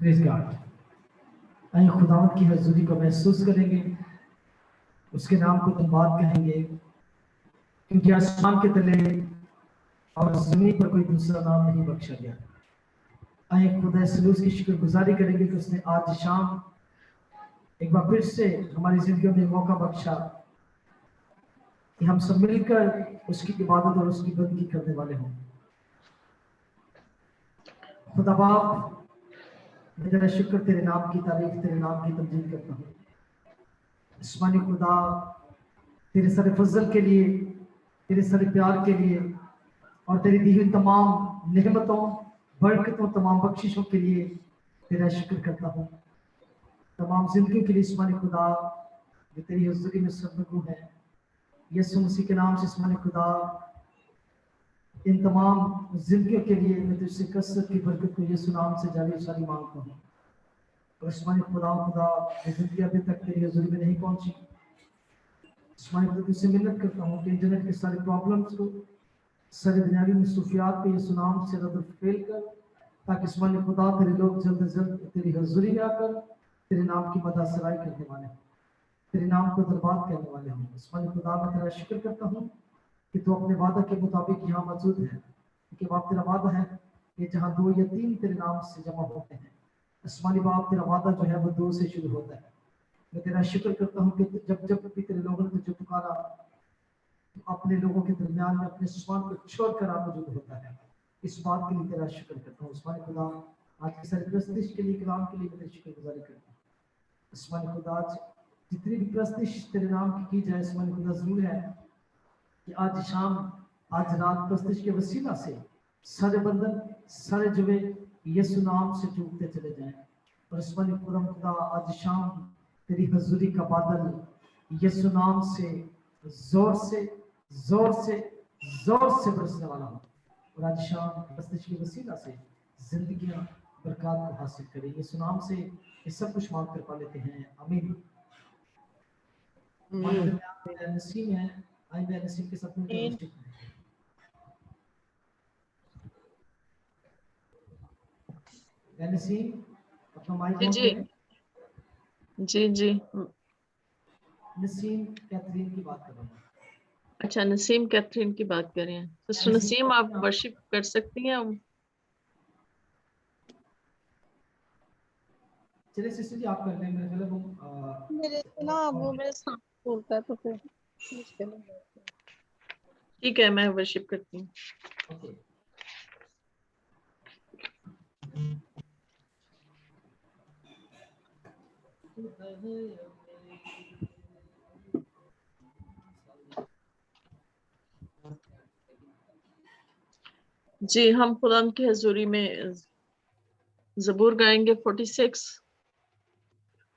Praise God. आइए खुदावंद की हज़ूरी को महसूस करेंगे, उसके नाम को धन्यवाद कहेंगे, क्योंकि आसमान के तले और ज़मीन पर कोई दूसरा नाम नहीं बख्शा गया। आइए खुदा सलूस की शुक्रगुजारी करेंगे कि उसने आज शाम एक बार फिर से हमारी जिंदगियों में मौका बख्शा कि हम सब मिलकर उसकी इबादत और उसकी बंदगी करने वाले हों। खुदा बाप, मैं तेरा शुक्र, तेरे नाम की तारीफ, तेरे नाम की तमजीद करता हूँ। आसमानी खुदा, तेरे सारे फजल के लिए, तेरे सारे प्यार के लिए और तेरी दी हुई तमाम नेमतों, बरकतों, तमाम बख्शिशों के लिए तेरा शुक्र करता हूँ। तमाम जिंदगी के लिए आसमानी खुदा जो तेरी हज़ूरी में सरबगू है, यीशु मसीह के नाम से आसमानी खुदा, इन तमाम जिंदगियों के लिए मैं तुझसे कसरत की बरकत को यीशु नाम से जारी सारी मांगता हूँ। और आसमानी खुदा ये जिंदगी अभी तक तेरी हज़ूरी में नहीं पहुंची, आसमानी खुदा तुझसे मिन्नत करता हूँ कि इंटरनेट के सारे प्रॉब्लम्स को, सारे दुनियावी मसरूफियात को यीशु नाम से रद्द फेल कर, ताकि आसमानी खुदा तेरे लोग जल्द से जल्द तेरी हज़ूरी में आकर तेरे नाम की मदद सराय करने वाले हैं, तेरे नाम को दरबार करने वाले हैं। आसमानी खुदा मैं तेरा शुक्र करता हूँ कि तू अपने वादा के मुताबिक यहाँ मौजूद है, क्योंकि बाप तेरा वादा है कि जहाँ 2 या 3 तेरे नाम से जमा होते हैं, आसमानी बाप तेरा वादा जो है वो 2 से शुरू होता है। मैं तेरा शुक्र करता हूँ कि जब जब भी तेरे लोगों ने तुझे पुकारा, तो अपने लोगों के दरमियान में अपने स्वान को छोड़कर आप मौजूद होता है। इस बात के लिए तेरा शुक्र करता हूँ। आसमानी खुदा आज की सारी प्रस्तिश के लिए, कलाम के लिए मैं तेरी शुक्रगुजारी करता हूँ। आसमानी खुदा आज जितनी भी प्रस्तिश तेरे नाम की जाए, आसमानी खुदा जरूर है कि आज शाम, आज रात प्रस्तिश के वसीला से सारे बंधन, सारे जुए यीशु नाम से टूटते चले जाएं। और आसमानी खुदा आज शाम तेरी हजूरी का बादल यीशु नाम से जोर से जोर से जोर से बरसने वाला हो, और आज शाम प्रस्तिश के वसीला से जिंदगियां बरकत को हासिल करें। यीशु नाम से ये सब कुछ मांग कर पा लेते हैं, आमीन। नसीम है, आई मैं नसीम के साथ मिलकर वर्शिप करेंगे। नसीम अपना माइक ऑन जी करें। जी जी नसीम कैथरीन की बात कर रहा हूँ। अच्छा, नसीम कैथरीन की बात कर रहे हैं। सिस्टर नसीम, आप वर्शिप कर सकती हैं। चलिए सिस्टर जी आप कर लें, मेरे ख्याल वो मेरे से ना वो मेरे साथ बोलता है तो फिर मुश्किल हो जाती है। ठीक है, मैं वर्शिप करती हूँ। ओके। जी, हम खुदा की हजूरी में जबूर गाएंगे 46।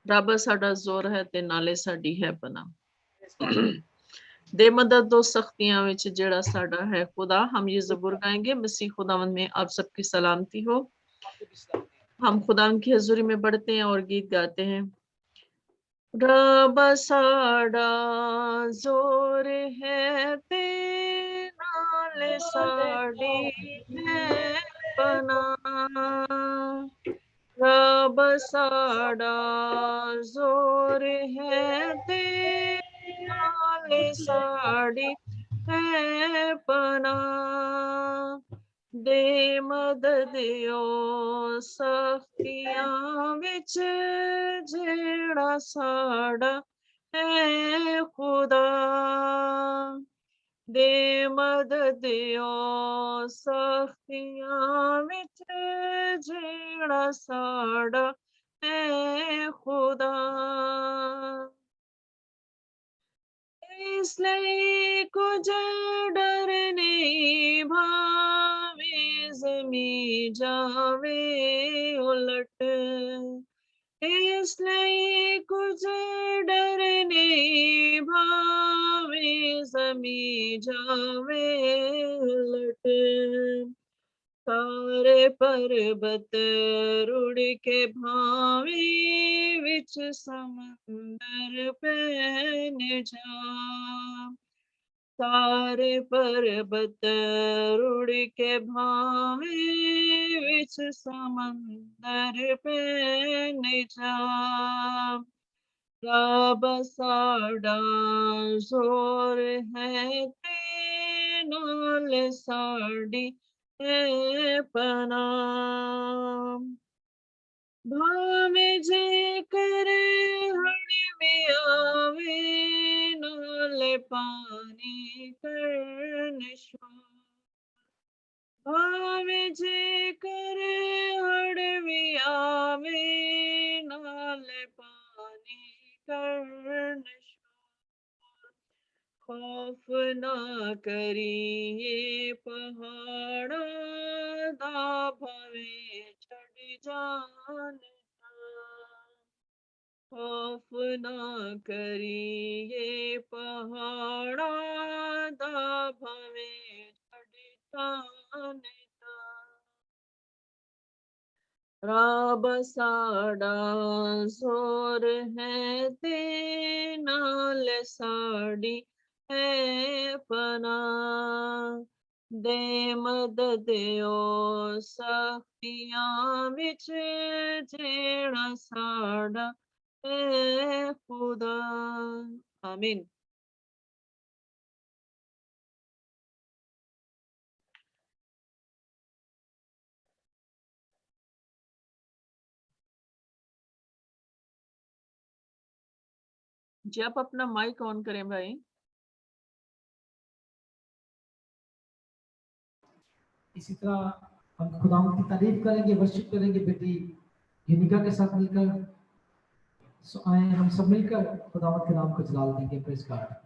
रब साडा जोर है ते नाले साडी है पना। दे मदद दो सख्तियां विच जेड़ा साडा है खुदा। हम ये जबूर गाएंगे। मसीह खुदावंद में आप सबकी सलामती हो। हम खुदा की हजूरी में बढ़ते हैं और गीत गाते हैं। रब साडा जोर है ते नाले साडी है पना। रब साडा जोर है ते नाले साडी है पना। दे मदद ओ सख्तियां विच जेड़ा साडा है खुदा। दे मदद ओ सख्तियां विच जेड़ा साडा है खुदा। इसलिए कुछ डर नहीं, भावे ज़मीं जावे उलट। इसलिए कुछ डर नहीं, भावे ज़मीं जावे उलट। तारे पर्वत रुड़ के भावे विच समंदर पैन जा। सारे पर्वत रुड़ के भावे विच समंदर पे निजा रब साडा जोर है ते नाल साडी है पनाह भावे जे करे हड़ में आवे नाल पानी करन भावे जे करे हड़ में आवे नाल पानी करन खौफ ना करिए पहाड़ा दा भवे छड़ जान खौफ ना करिए पहाड़ा दा भवे छड़ जान रब साडा जोर है ते नाल साडी है पनाह दे मदद ओ सख्तियां विच जेड़ा साडा है खुदा आमीन। जी आप अपना माइक ऑन करें भाई। इसी तरह हम खुदावंद की तारीफ करेंगे, वर्शिप करेंगे बेटी यूनिका के साथ मिलकर। सो आए हम सब मिलकर खुदावंद के नाम को जलाल देंगे। Praise God.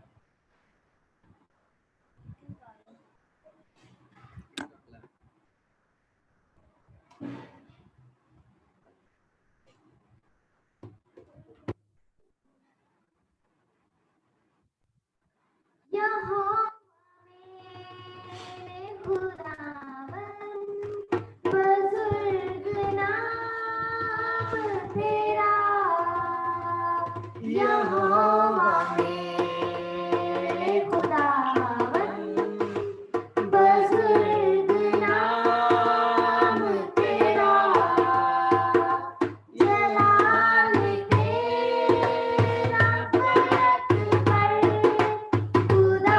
खुदा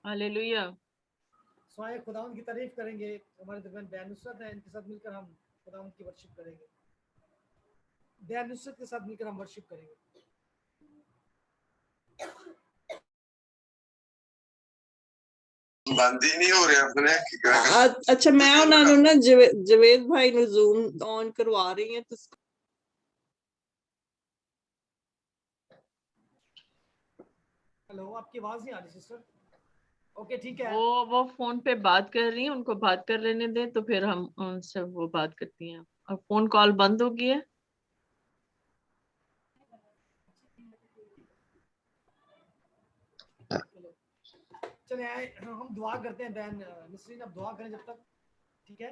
हालेलुया। स्वाय खुदावंद की तारीफ करेंगे। हमारे दरमियान बयान नुसरत है, इनके साथ मिलकर हम खुदावंद की वर्शिप करेंगे। बयान नुसरत के साथ मिलकर हम वर्शिप करेंगे। ਬੰਦ ਹੀ ਨਹੀਂ ਹੋ ਰਿਹਾ ਆਪਣੇ ਅੱਛਾ ਮੈਂ ਉਹਨਾਂ ਨੂੰ ਨਾ ਜਵੇਦ ਭਾਈ ਨੂੰ ਜ਼ੂਮ ਔਨ ਕਰਵਾ ਰਹੀ ਹਾਂ ਤੁਸੀਂ हेलो, आपकी आवाज नहीं आ रही सिस्टर। ओके ठीक है। वो फोन पे बात कर रही हैं, उनको बात कर लेने दें तो फिर हम उनसे वो बात करती हैं। और फोन कॉल बंद हो गई है। चले आए, हम दुआ करते हैं। बहन नसरीन आप दुआ करें जब तक, ठीक है?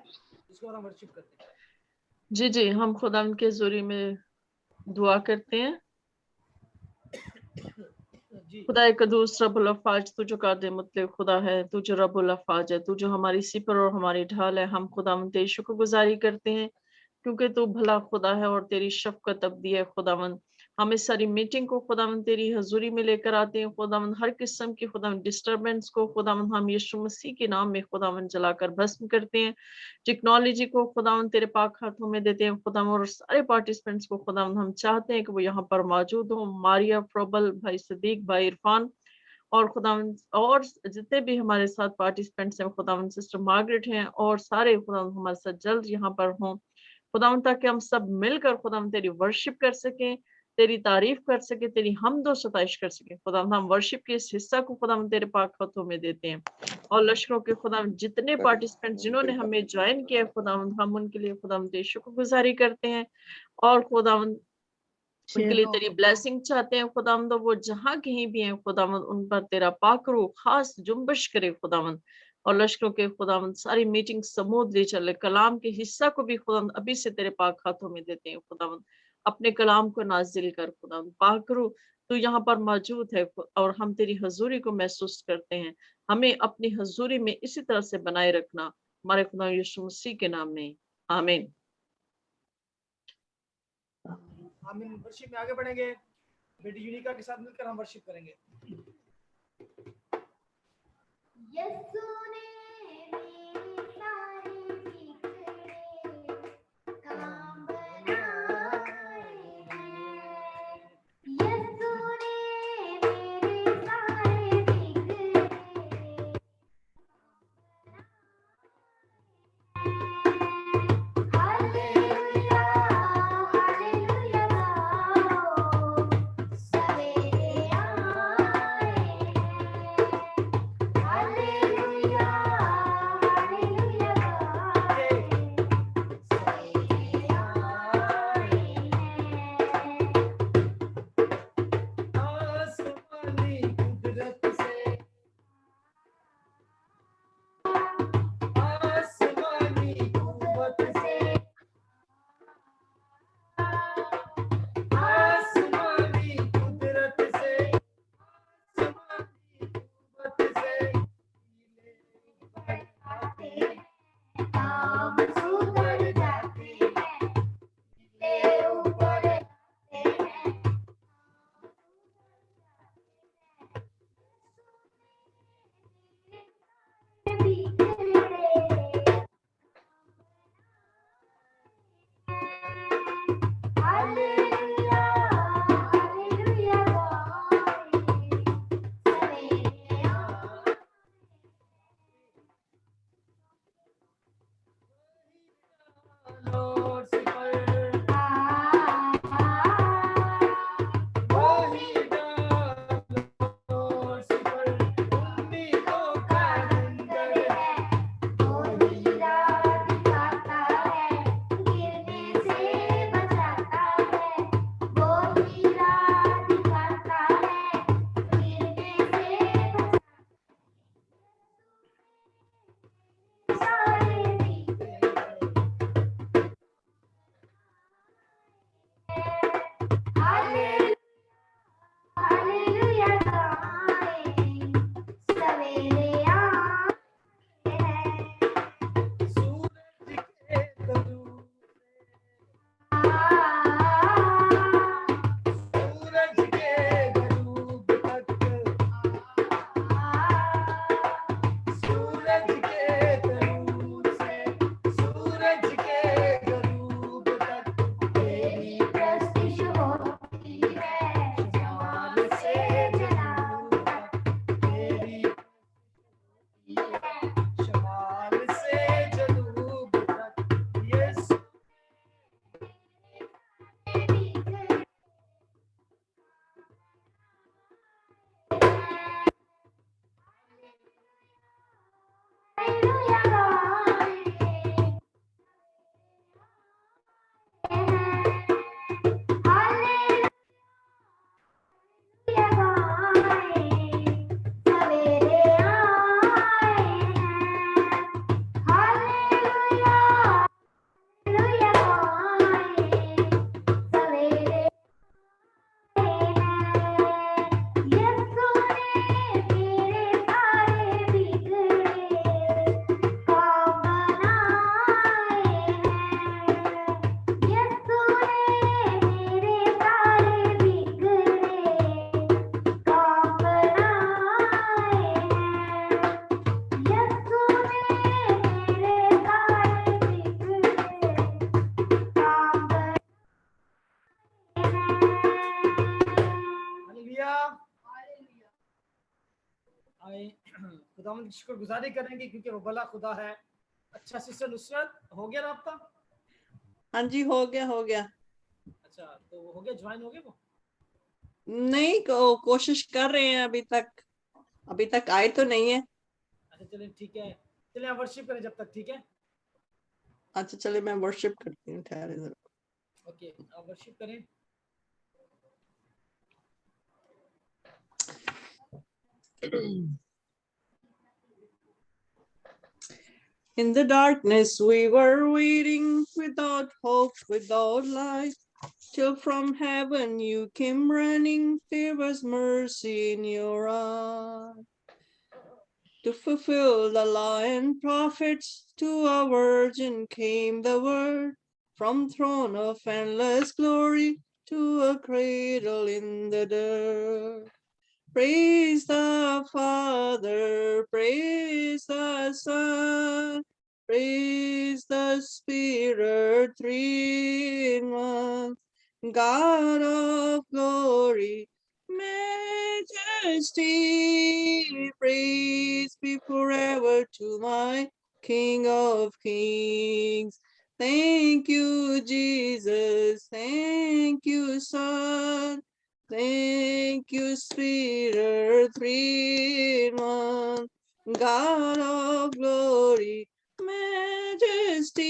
उसके बाद हम वर्शिप करते हैं। जी जी, हम खुदा के ज़रिए में दुआ करते हैं। जी खुदा कदूस रब्बुल अफ़ाज, तू जो कादिर मुतलक खुदा है, तू जो रब्बुल अफ़ाज है, तू जो हमारी सिपर और हमारी ढाल है, हम खुदावंद तेरी शुक्रगुजारी करते हैं क्योंकि तू भला खुदा है और तेरी शफ़क़त अबदी है। खुदावंद हम इस सारी मीटिंग को खुदावंद तेरी हजूरी में लेकर आते हैं। खुदावंद हर किस्म की खुदावंद डिस्टर्बेंस को खुदावंद हम यीशु मसीह के नाम में खुदावंद जलाकर भस्म करते हैं। टेक्नोलॉजी को खुदावंद तेरे पाक हाथों में देते हैं खुदावंद, और सारे पार्टिसिपेंट्स को खुदावंद हम चाहते हैं कि वो यहाँ पर मौजूद हो। मारिया, फ्रोबल, भाई सदीक, भाई इरफान और खुदावंद और जितने भी हमारे साथ पार्टिसिपेंट्स हैं, खुदावंद सिस्टर मार्गरेट हैं और सारे खुदावंद हमारे साथ जल्द यहाँ पर हों खुदावंद, ताकि हम सब मिलकर खुदावंद तेरी वर्शिप कर सकें, तेरी तारीफ कर सके, तेरी हमदो सताइश कर सके। खुदावंद हम वर्शिप के इस हिस्सा को खुदावंद तेरे पाक हाथों में देते हैं। और लश्करों के खुदावंद जितने पार्टिसिपेंट जिन्होंने हमें ज्वाइन किया खुदावंद, हम उनके लिए खुदावंद तेरी शुक्रगुजारी करते हैं और खुदावंद उनके लिए तेरी ब्लेसिंग चाहते हैं खुदावंद। वो जहाँ कहीं भी हैं खुदावंद, उन पर तेरा पाक रूह खास जुम्बश करे खुदावंद। और लश्करों के खुदावंद सारी मीटिंग समूदली चले। कलाम के हिस्सा को भी खुदावंद अभी से तेरे पाक हाथों में देते हैं खुदावंद। अपने कलाम को नाजिल कर खुदावंद। पाक रूह तू यहाँ पर मौजूद है और हम तेरी हजूरी को महसूस करते हैं। हमें अपनी हजूरी में इसी तरह से बनाए रखना, हमारे खुदा यीशु मसीह के नाम में, आमीन। आमीन। वर्शिप में आगे बढ़ेंगे। बेटी यूनिका के साथ मिलकर हम वर्शिप करेंगे। यीशु ने मेरे सारे बिखरे काम बनाए हैं। यीशु ने मेरे सारे बिखरे हालेलुया हालेलुया गाओ, सवेरे आए हैं। हालेलुया आए खुदावंद की शुक्रगुजारी करेंगे क्योंकि वो भला खुदा है। अच्छा सिस्टर नुसरत, हो गया राब्ता? हाँ जी, हो गया। अच्छा, तो हो गया, ज्वाइन हो गए वो? नहीं, कोशिश कर रहे हैं, अभी तक आए तो नहीं है। अच्छा चलिए ठीक है, चलिए आप वर्शिप करें जब तक, ठीक है? अच्छा चले, मैं वर्शिप करती हूँ, ठहरे जरा। ओके, आप वर्शिप करें। In the darkness we were waiting, without hope, without light, till from heaven you came running. There was mercy in your eyes. To fulfill the law and prophets, to a virgin came the word. From throne of endless glory to a cradle in the dirt. Praise the Father, praise the Son, praise the Spirit, three in one. God of glory, majesty, praise be forever to my King of Kings. Thank you, Jesus. Thank you, Son. Thank you, Spirit, three in one. God of glory, majesty,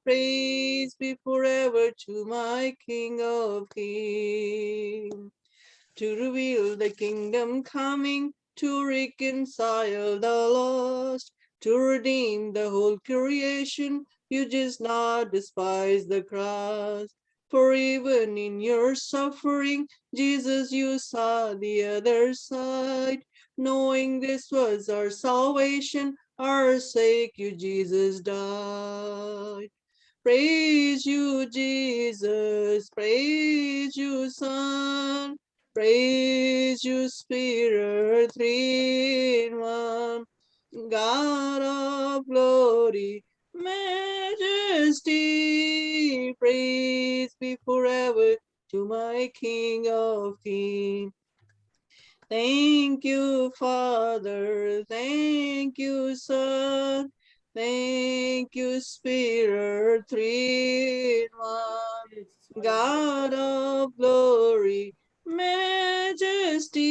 praise be forever to my King of Kings. To reveal the kingdom coming, to reconcile the lost, to redeem the whole creation, you just not despise the cross. For even in your suffering, Jesus, you saw the other side. Knowing this was our salvation, our sake you, Jesus, died. Praise you, Jesus, praise you, Son, praise you, Spirit, three in one. God of glory, majesty, praise be forever to my King of Kings. Thank you, Father, thank you, Son, thank you, Spirit, three in one. God of glory, majesty,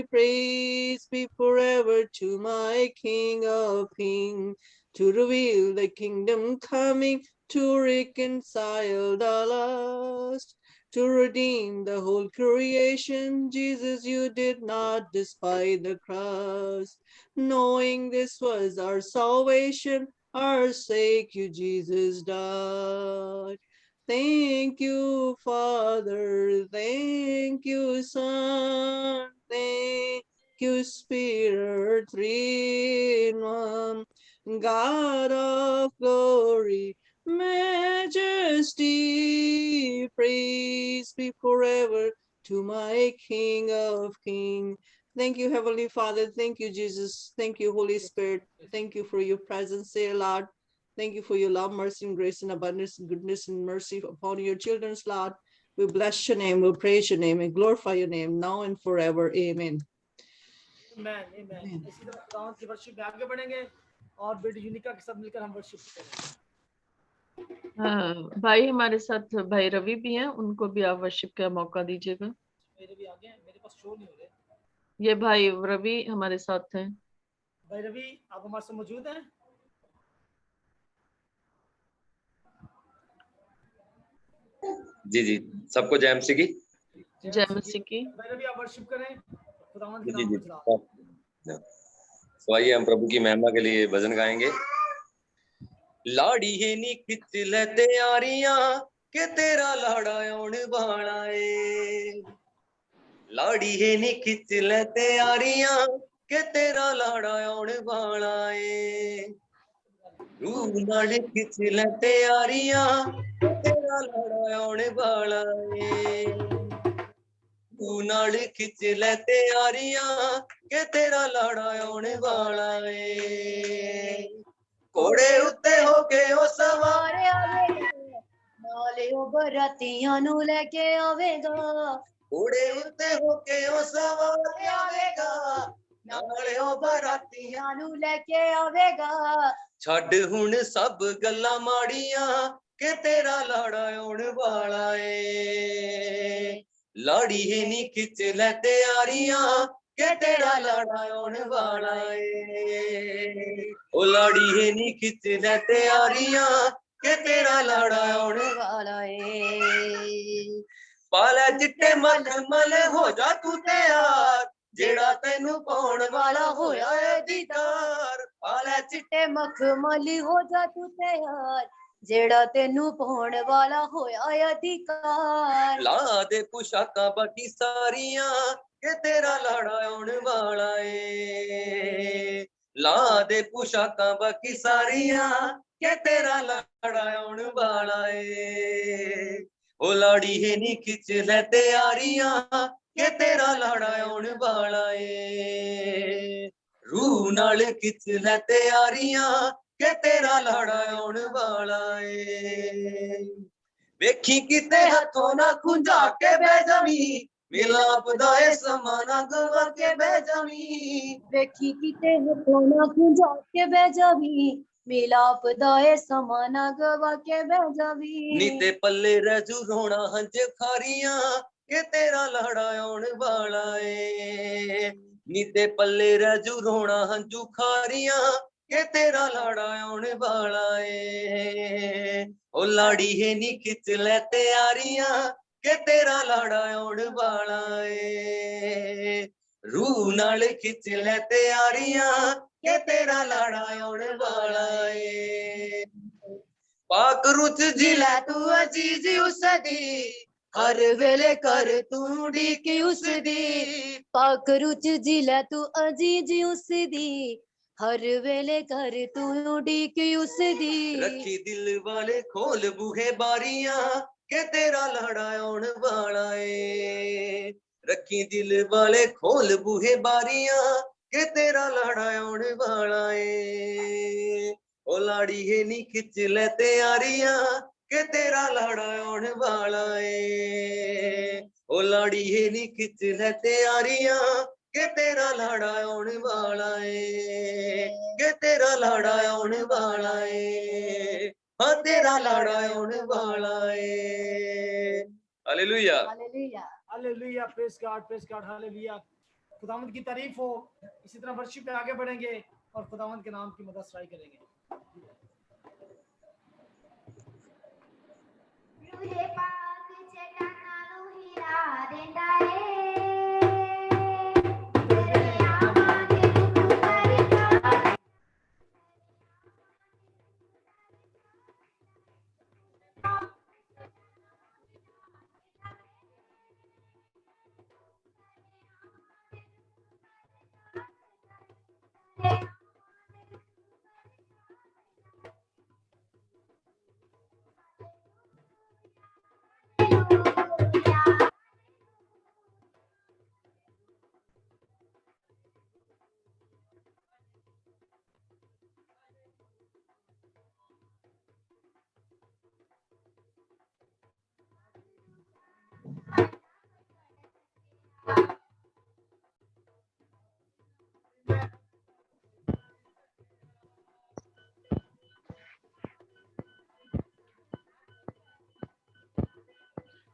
praise be forever to my King of Kings. To reveal the kingdom coming, to reconcile the lost, to redeem the whole creation. Jesus, you did not despise the cross. Knowing this was our salvation, our sake you, Jesus, died. Thank you, Father, thank you, Son, thank you, Spirit, three in one. God of glory, majesty, praise be forever to my King of Kings. Thank you, Heavenly Father. Thank you, Jesus. Thank you, Holy Spirit. Thank you for your presence here, Lord. Thank you for your love, mercy, and grace, and abundance, and goodness, and mercy upon your children's, Lord. We bless your name, we praise your name, and glorify your name now and forever. Amen. Amen, amen. इसी तरह खुदावंद की worship में आगे बढ़ेंगे और बेटी यूनिका के साथ मिलकर हम वर्शिप करेंगे। भाई हमारे साथ भाई रवि भी हैं, उनको भी आप वर्शिप का मौका दीजिएगा। मेरे भी आगे हैं, मेरे पास शो नहीं हो रहे। ये भाई रवि हमारे साथ हैं। भाई रवि, आप हमारे साथ मौजूद हैं? जी जी, सबको जय मसीह की। जय मसीह की। भाई रवि, आप वर्शिप करें, खुदावंद के जी नाम जी, को चढ़ाओ। तो आइए हम प्रभु की महिमा के लिए भजन गाएंगे। लाड़ी है नी खिच ले तैयारियां के तेरा लाड़ा आउण वाला है। लाड़ी है नी खिच ले तैयारियां के तेरा लाड़ा आउण वाला है। रूह नाल खिच ले तैयारियां के तेरा लाड़ा आउण वाला है। रूह नाल खिच ले तैयारियां के तेरा लाड़ा आउण वाला है। घोड़े उत्ते होके ओ सवार आवेगा, नाले ओ बरातियां नू लेके आवेगा। घोड़े उत्ते होके ओ सवार आवेगा, ਨਾਲੇ ਉਹ ਬਰਾਤੀਆਂ ਨੂੰ ਲੈ ਕੇ ਆਵੇਗਾ। ਛੱਡ ਹੁਣ ਸਭ ਗੱਲਾਂ ਮਾੜੀਆਂ ਕਿ ਤੇਰਾ ਲਾੜਾ ਆਉਣ ਵਾਲਾ ਏ। ਲਾੜੀ ਹੈ ਨੀ ਖਿੱਚ ਲੈ ਤਿਆਰੀਆਂ ਕਿ ਤੇਰਾ ਲਾੜਾ ਆਉਣ ਵਾਲਾ ਏ। ਉਹ ਲਾੜੀ ਹੈ ਨੀ ਖਿੱਚ ਲੈ ਤਿਆਰੀਆਂ ਕਿ ਤੇਰਾ ਲਾੜਾ ਆਉਣ ਵਾਲਾ ਏ। ਪਾਲੇ ਚਿੱਟੇ ਮਲਮਲ ਹੋ ਜਾ ਤੂੰ ਤਿਆਰ ਜਿਹੜਾ ਤੈਨੂੰ ਪਾਉਣ ਵਾਲਾ ਹੋਇਆ ਏ ਦੀਦਾਰ। ਪਾਲੇ ਚਿੱਟੇ ਮਖਮਲੀ ਹੋ ਜਾ ਤੂੰ ਤਿਆਰ ਜਿਹੜਾ ਤੈਨੂੰ ਪਾਉਣ ਵਾਲਾ ਹੋਇਆ ਅਧਿਕਾਰ। ਲਾ ਦੇ ਪੁਸ਼ਾਕਾਂ ਬਾਕੀ ਸਾਰੀਆਂ ਕਿ ਤੇਰਾ ਲਾੜਾ ਆਉਣ ਵਾਲਾ ਏ। ਲਾ ਦੇ ਪੁਸ਼ਾਕਾਂ ਬਾਕੀ ਸਾਰੀਆਂ ਕਿ ਤੇਰਾ ਲਾੜਾ ਆਉਣ ਵਾਲਾ ਏ। ਉਹ ਲਾੜੀ ਹੈ ਨੀ ਖਿੱਚ ਲੈ ਤਿਆਰੀਆਂ ਕਿ ਤੇਰਾ ਲਾੜਾ ਆਉਣ ਵਾਲਾ ਏ। ਰੂਹ ਨਾਲ ਖਿੱਚ ਲੈ ਤਿਆਰੀਆਂ ਕਿ ਤੇਰਾ ਲਾੜਾ ਆਉਣ ਵਾਲਾ ਏ। ਵੇਖੀ ਕਿਤੇ ਹੱਥੋਂ ਨਾ ਖੁੰਝਾ ਕੇ ਬਹਿ ਜਾਵੀਂ ਮਿਲਾਪ ਦਾ ਏ ਸਮਾਂ ਨਾ ਗਵਾ ਕੇ ਬਹਿ ਜਾਵੀਂ। ਵੇਖੀ ਕਿਤੇ ਹੱਥੋਂ ਨਾ ਖੁੰਝਾ ਕੇ ਬਹਿ ਜਾਵੀਂ ਮਿਲਾਪ ਦਾ ਏ ਸਮਾਂ ਨਾ ਗਵਾ ਕੇ ਬਹਿ ਜਾਵੀਂ। ਨੀ ਤੇ ਪੱਲੇ ਰਹਿ ਜੂ ਰੋਣਾ ਹੰਝ ਖਾਰੀਆਂ ਕਿ ਤੇਰਾ ਲਾੜਾ ਆਉਣ ਵਾਲਾ ਏ। ਨੀ ਤੇ ਪੱਲੇ ਰਹਿ ਜੂ ਰੋਣਾ ਹੰਝੂ ਖਾਰੀਆਂ ਕਿ ਤੇਰਾ ਲਾੜਾ ਆਉਣ ਵਾਲਾ ਏ। ਉਹ ਲਾੜੀ ਹੈ ਨੀ ਖਿੱਚ ਲੈ ਤਿਆਰੀਆਂ ਕਿ ਤੇਰਾ ਲਾੜਾ ਆਉਣ ਵਾਲਾ ਏ। ਰੂਹ ਨਾਲ ਖਿੱਚ ਲੈ ਤਿਆਰੀਆਂ ਕਿ ਤੇਰਾ ਲਾੜਾ ਆਉਣ ਵਾਲਾ ਏ। ਪਾਕ ਰੁੱਤ ਜੀ ਲੈ ਤੂੰ ਅਜੀਜ਼ ਉਸਦੀ ਹਰ ਵੇਲੇ ਕਰ ਤੂੰ ਉਡੀਕ ਉਸਦੀ। ਪਾਕ ਰੁਚ ਜੀ ਲੈ ਤੂੰ ਅਜੀਜ਼ ਉਸਦੀ ਹਰ ਵੇਲੇ ਕਰ ਤੂੰ ਉਡੀਕ ਉਸਦੀ। ਰੱਖੀ ਦਿਲ ਵਾਲੇ ਖੋਲ ਬੂਹੇ ਬਾਰੀਆਂ ਕਿ ਤੇਰਾ ਲਾੜਾ ਆਉਣ ਵਾਲਾ ਏ। ਰੱਖੀ ਦਿਲ ਵਾਲੇ ਖੋਲ ਬੂਹੇ ਬਾਰੀਆਂ ਕਿ ਤੇਰਾ ਲਾੜਾ ਆਉਣ ਵਾਲਾ ਏ। ਉਹ ਲਾੜੀ ਹੈ ਨੀ ਖਿੱਚ ਲੈ ਤਿਆਰੀਆਂ ਕਿ ਤੇਰਾ ਲਾੜਾ ਆਉਣ ਵਾਲਾ ਏ। ਉਹ ਲਾੜੀ ਹੈ ਨੀ ਖਿੱਚ ਲੈ ਤਿਆਰੀਆਂ ਕਿ ਤੇਰਾ ਲਾੜਾ ਆਉਣ ਵਾਲਾ ਏ। ਕਿ ਤੇਰਾ ਲਾੜਾ ਆਉਣ ਵਾਲਾ ਏ। ਹਾਂ ਤੇਰਾ ਲਾੜਾ ਆਉਣ ਵਾਲਾ ਏ। Hallelujah hallelujah. Hallelujah, praise God, hallelujah. खुदावंद की तारीफ हो। इसी तरह वर्शिप में आगे बढ़ेंगे और खुदावंद के नाम की मदद सराई करेंगे। रूहे पाक चटाना नु हीरा देंदा ए। तेरे आवाज़ तू करता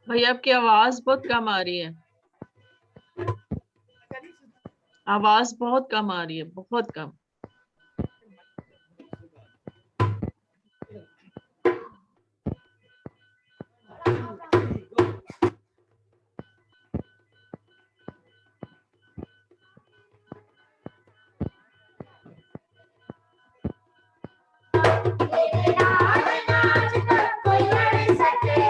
भाई आपकी आवाज बहुत कम आ रही है। आवाज बहुत कम आ रही है, बहुत कम। सके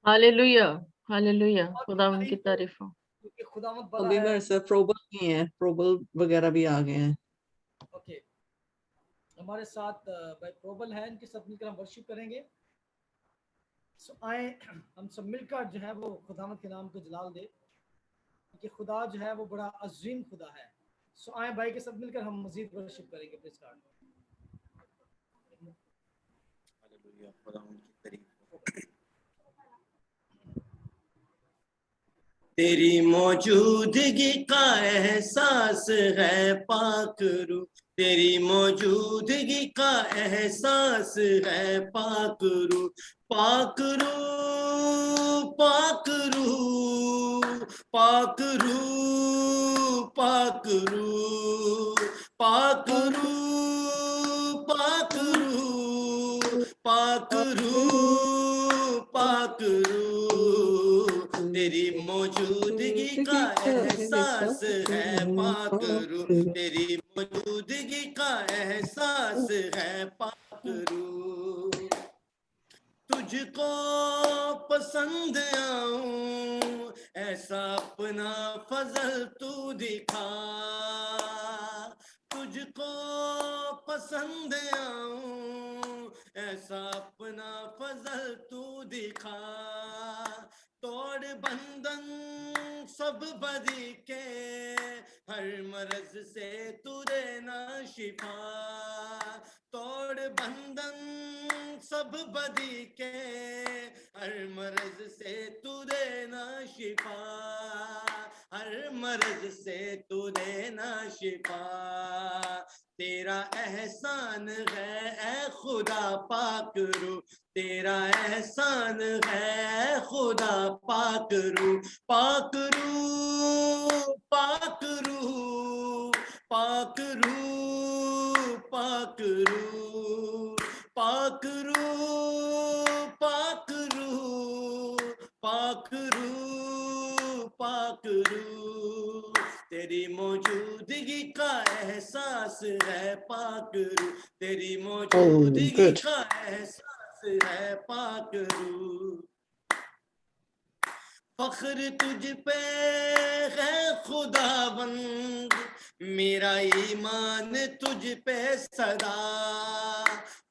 हालेलुया, हालेलुया, खुदावंद की तारीफ हो। क्योंकि खुदावंद बड़ा अभी है। मेरे से प्रोबल नहीं है, प्रोबल वगैरह भी आ गए हैं। ओके, हमारे साथ भाई प्रोबल है, इनके साथ मिलकर हम वर्शिप करेंगे। सो आए हम सब मिलकर जो है वो खुदावंद के नाम को जलाल दे, क्योंकि खुदा जो है वो बड़ा अजीम खुदा है। सो आए भाई के साथ मिलकर हम मजीद वर्शिप करेंगे। प्लीज कार्ड हालेलुया, खुदावंद की तारीफ। तेरी मौजूदगी का एहसास है पाक रूह, तेरी मौजूदगी का एहसास है पाक रूह, पाक रूह, पाक रूह, पाक रूह, पाक रूह, पाक रूह, पाक रूह, पाक रूह, पाक रूह, तेरी मौजूदगी का एहसास है पाक रूह, तेरी मौजूदगी का एहसास है पाक रूह, तुझको पसंद आऊं ऐसा अपना फजल तू दिखा, तुझको पसंद आऊं ऐसा अपना फजल तू दिखा, तोड़ बंधन सब बदी के हर मर्ज से तू देना शिफा, तोड़ बंधन सब बदी के हर मर्ज से तू देना शिफा, हर मर्ज से तू देना शिफा, तेरा एहसान है ए खुदा पाक रूह, तेरा एहसान है खुदा पाक रूह, पाक रूह, पाक रूह, पाक रूह, पाक रूह, पाक रूह, पाक रूह, पाक रूह, पाक रूह, तेरी मौजूदगी का एहसास है पाक रूह, तेरी मौजूदगी का एहसास है पाक रूह, फख्र तुझ पे है खुदावंद, मेरा ईमान तुझ पे सदा,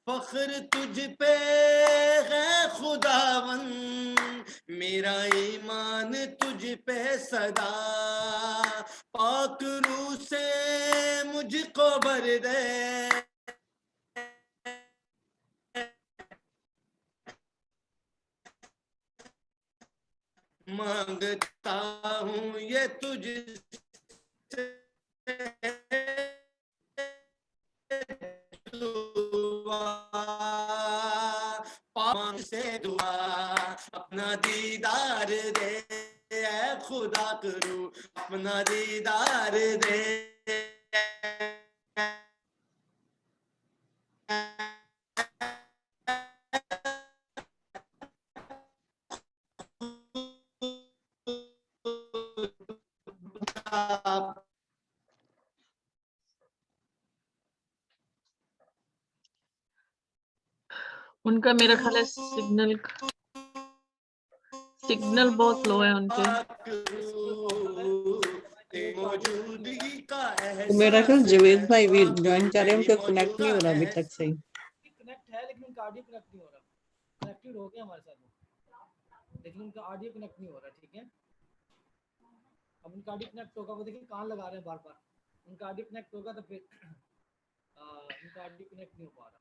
फख्र तुझ पे है खुदावंद, मेरा ईमान तुझ पे सदा, पाक रूह से मुझको भर दे, मांगता हूँ ये तुझसे दुआ, पाक से दुआ, अपना दीदार दे ऐ खुदा करूं अपना दीदार दे उनका मेरा ख्याल है सिग्नल बहुत लो है उनके। तो मेरा ख्याल जवेद भाई भी ज्वाइन कर रहे हैं, उनका कनेक्ट नहीं हो रहा अभी तक सही। कनेक्ट है लेकिन उनका ऑडियो कनेक्ट नहीं हो रहा। कनेक्टेड हो गया हमारे साथ वो, लेकिन उनका ऑडियो कनेक्ट नहीं हो रहा। ठीक है, अब उनका ऑडियो कनेक्ट होगा, वो देखिए कान लगा रहे हैं बार बार, उनका ऑडियो कनेक्ट होगा तो फिर उनका ऑडियो कनेक्ट नहीं हो पा रहा।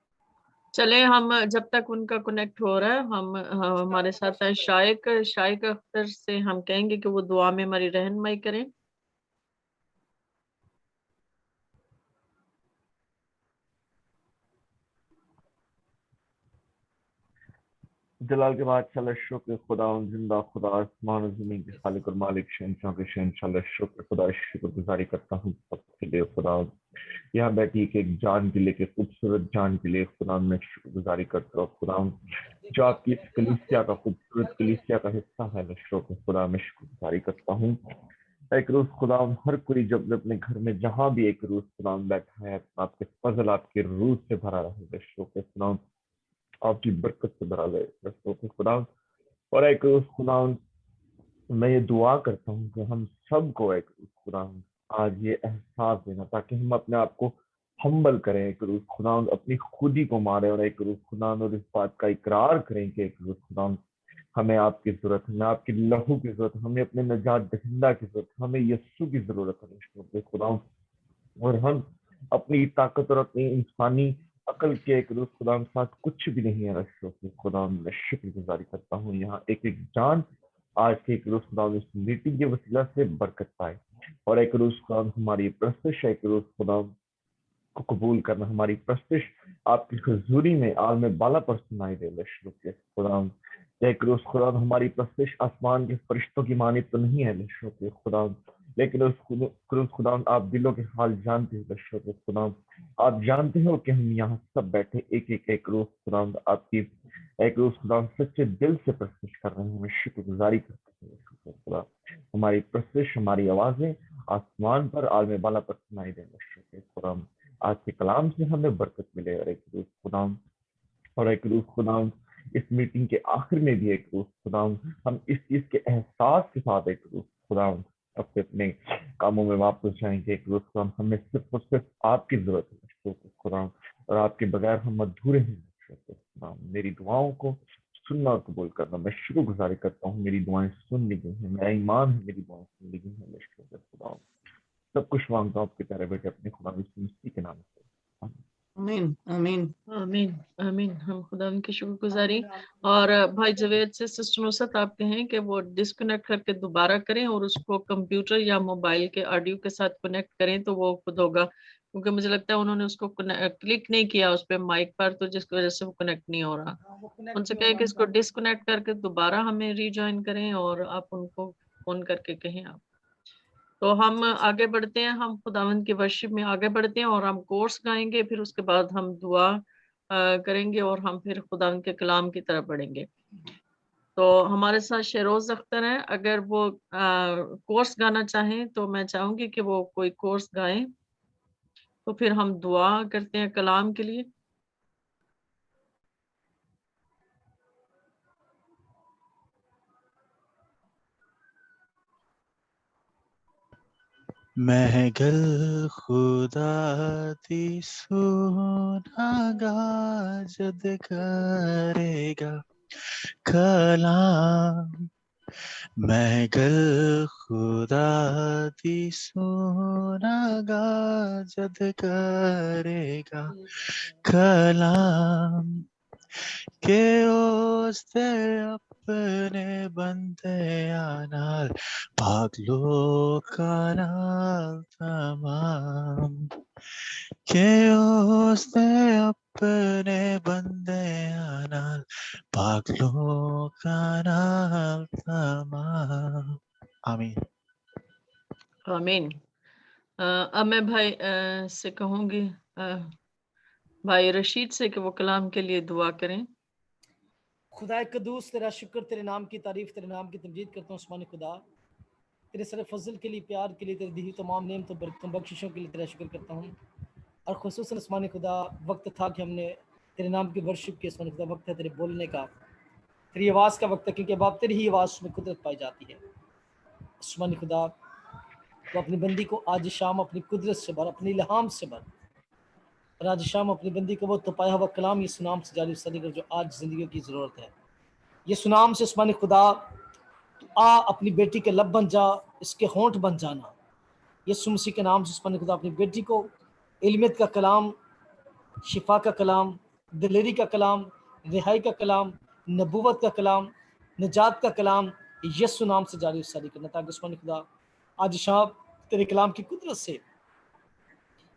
चले हम जब तक उनका कनेक्ट हो रहा है हम हमारे साथ है शाइक अख्तर से हम कहेंगे कि वो दुआ में हमारी रहनुमाई करें। जलाल के बाद शुक्र खुदा जिंदा खुदा आसमान ज़मीन के खालिक और मालिक शहंशाह के शहंशाह शुक्र खुदा शुक्रगुजारी करता हूँ सबके लिए खुदा। यहाँ बैठी एक जान के लिए खूबसूरत जान के लिए खुदा मैं शुक्रगुजारी करता हूँ खुदा, जो आपकी इस कलीसिया का खूबसूरत कलीसिया का हिस्सा है। शुक्र खुदा मैं शुक्रगुजारी करता हूँ। एक रोज खुदा हर कोई जब अपने घर में जहाँ भी एक रोज खुदा बैठा है आपके फजल आपके रूह से भरा रहे। शुक्र खुदा आपकी बरकत से भरा रहे खुदा। और एक रोज खुदा मैं ये दुआ करता हूँ कि हम सबको एक रोज खुदा आज ये एहसास देना ताकि हम अपने आप को हम्बल करें, एक रोज खुदा अपनी खुदी को मारे और एक रोज खुदा और इस बात का इकरार करें कि एक रोज खुदा हमें आपकी जरूरत है, हमें आपकी लहू की जरूरत है, हमें अपने नजात दहिंदा की जरूरत है, हमें यीशु की जरूरत है खुदा। और हम अपनी ताकत और अपनी इंसानी अकल के एक रोज खुदा के साथ कुछ भी नहीं है। खुदा मैं शुक्रगुजारी करता हूँ यहाँ एक एक जान आज के एक रोज खुदा इस मीटिंग के वसीला से बरकत पाए और एक रोज खुदा हमारी प्रस्तुश एक रोज खुदा को कबूल करना, हमारी प्रस्तुश आपकी हुजूरी में आल में बाला पर सुनाई दे। खुदा एक रोज खुदा हमारी प्रस्तुश आसमान के फरिश्तों की मानी तो नहीं है खुदा, लेकिन उस खुदा आप दिलों के हाल जानते हो खुदा। आप जानते हो कि हम यहाँ सब बैठे एक रोज खुदा आपकी एक रोज खुदा सच्चे दिल से प्रस्तुत कर रहे हैं। हमें शुक्रगुजारी करते हैं खुदा, हमारी प्रस्तुत हमारी आवाजें आसमान पर आलम बाला पर सुनाई देना खुदा। आज के कलाम से हमें बरकत मिले और एक रोज खुदा और एक रोज खुदा इस मीटिंग के आखिर में भी एक रोज खुदा हम इस चीज के एहसास के साथ एक रोज खुदा अपने अपने कामों में वापस जाएंगे। एक रोज खुदा हमें सिर्फ और सिर्फ आपकी जरूरत है खुदा, और आपके बगैर हम अधूरे हैं खुदा। मेरी दुआओं को सुनना और कबूल करना मैं शुक्रगुजारी करता हूँ। मेरी दुआएं सुन ली गई हैं, मेरा ईमान है मेरी दुआएं सुन ली गई हैं खुदा। सब कुछ मांगता हूँ आपके प्यारे बेटे अपने खुदा मसीह के नाम से, आमीन आमीन आमीन आमीन। हम खुदा उनकी शुक्रगुजारी। और भाई जवेद से सिस्टर नुसरत आप कहें कि वो डिस्कनेक्ट करके दोबारा करें और उसको कंप्यूटर या मोबाइल के ऑडियो के साथ कनेक्ट करें तो वो खुद होगा, क्योंकि मुझे लगता है उन्होंने उसको क्लिक नहीं किया उस पर माइक पर, तो जिसकी वजह से वो कनेक्ट नहीं हो रहा। उनसे कहें कि इसको डिस्कनेक्ट करके दोबारा हमें रीजॉइन करें और आप उनको फोन करके कहें आप। तो हम आगे बढ़ते हैं, हम खुदावंद की वर्शिप में आगे बढ़ते हैं और हम कोर्स गाएंगे, फिर उसके बाद हम दुआ करेंगे और हम फिर खुदावंद के कलाम की तरफ बढ़ेंगे। तो हमारे साथ शेरोज अख्तर हैं, अगर वो कोर्स गाना चाहें तो मैं चाहूंगी कि वो कोई कोर्स गाएं, तो फिर हम दुआ करते हैं कलाम के लिए। महगल खुदा दी सुनागा जद करेगा कलाम, महगल खुदा दी सुनागा जद करेगा कलाम, के उससे अपने बंदे नाल भाग लो नाल तमाम, के उसने अपने बंदियां पागलों का नाम तमाम। आमीन। आमीन। अब मैं भाई से कहूंगी, भाई रशीद से, कि वो कलाम के लिए दुआ करें। खुदा कदूस तेरा शुक्र, तेरे नाम की तारीफ, तेरे नाम की तमजीद करता हूँ उस्मानी खुदा। तेरे सर फजल के लिए, प्यार के लिए, तेरी दी हुई तमाम नेमतों बरकतों बख्शिशों के लिए तेरा शुक्र करता हूँ। और खुसूसन उस्मानी खुदा, वक्त था कि हमने तेरे नाम की वर्शिप की। उस्मानी खुदा, वक्त है तेरे बोलने का, तेरी आवाज़ का वक्त है, क्योंकि बाप तेरी ही आवाज़ में कुदरत पाई जाती है। उस्मानी खुदा, तो अपनी बंदी को आज शाम अपनी कुदरत से भर, अपनी इल्हाम से भर। और आज शाम अपनी बंदी को वो तपाया हुआ कलाम ये सुनाम से जारी सदी कर, जो आज ज़िंदगी की ज़रूरत है। ये सुनाम से उस्मानी खुदा, तो आ अपनी बेटी के लब बन जा, इसके होंठ बन जाना। यीशु मसीह के नाम से उस्मानी खुदा, अपनी बेटी को इल्मियत का कलाम, शिफा का कलाम, दिलेरी का कलाम, रिहाई का कलाम, नबूवत का कलाम, निजात का कलाम यीशु नाम से जारी सारी करना, ताकि उस्मानी खुदा आज शाम तेरे कलाम की कुदरत से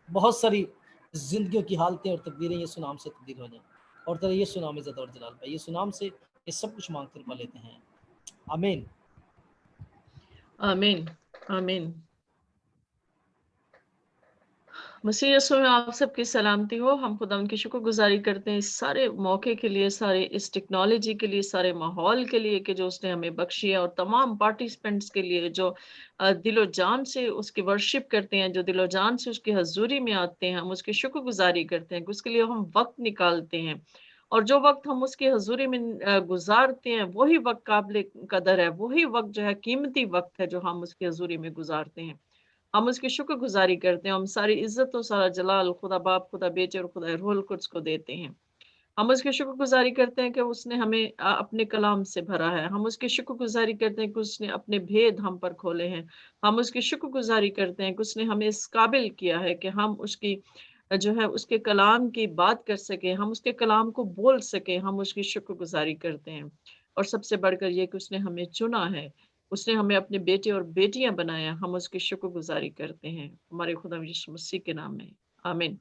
बहुत सारी जिंदगियों की हालतें और तकदीरें यीशु नाम से तब्दील हो जाएं, और तेरे यीशु नाम इज़्ज़त और जलाल पाए। यीशु नाम से ये सब कुछ मांग कर पा लेते हैं, आमीन। आमीन। आमीन। मसीह यीशु में आप सबकी सलामती हो। हम खुदा उनकी शुक्रगुजारी करते हैं इस सारे मौके के लिए, सारे इस टेक्नोलॉजी के लिए, सारे माहौल के लिए कि जो उसने हमें बख्शी है, और तमाम पार्टिसिपेंट्स के लिए जो दिलो जान से उसकी वर्शिप करते हैं, जो दिलो जान से उसकी हजूरी में आते हैं। हम उसकी शुक्रगुजारी करते हैं कि उसके लिए हम वक्त निकालते हैं, और जो वक्त हम उसकी हजूरी में गुजारते हैं वही वक्त काबिल कदर है, वही वक्त जो है कीमती वक्त है जो हम उसकी हजूरी में गुजारते हैं। हम उसकी शुक्रगुजारी करते हैं। हम सारी इज्जत और सारा जलाल खुदा बाप, खुदा बेटे और खुदा रूहुल कुद्स को देते हैं। हम उसकी शुक्रगुजारी करते हैं कि उसने हमें अपने कलाम से भरा है। हम उसकी शुक्रगुजारी करते हैं कि उसने अपने भेद हम पर खोले हैं। हम उसकी शुक्रगुजारी करते हैं कि उसने हमें इस काबिल किया है कि हम उसकी जो है उसके कलाम की बात कर सकें, हम उसके कलाम को बोल सकें। हम उसकी शुक्रगुजारी करते हैं, और सबसे बढ़कर ये कि उसने हमें चुना है, उसने हमें अपने बेटे और बेटियां बनाया। हम उसकी शुक्रगुजारी करते हैं हमारे खुदा यीशु मसीह के नाम में, आमीन।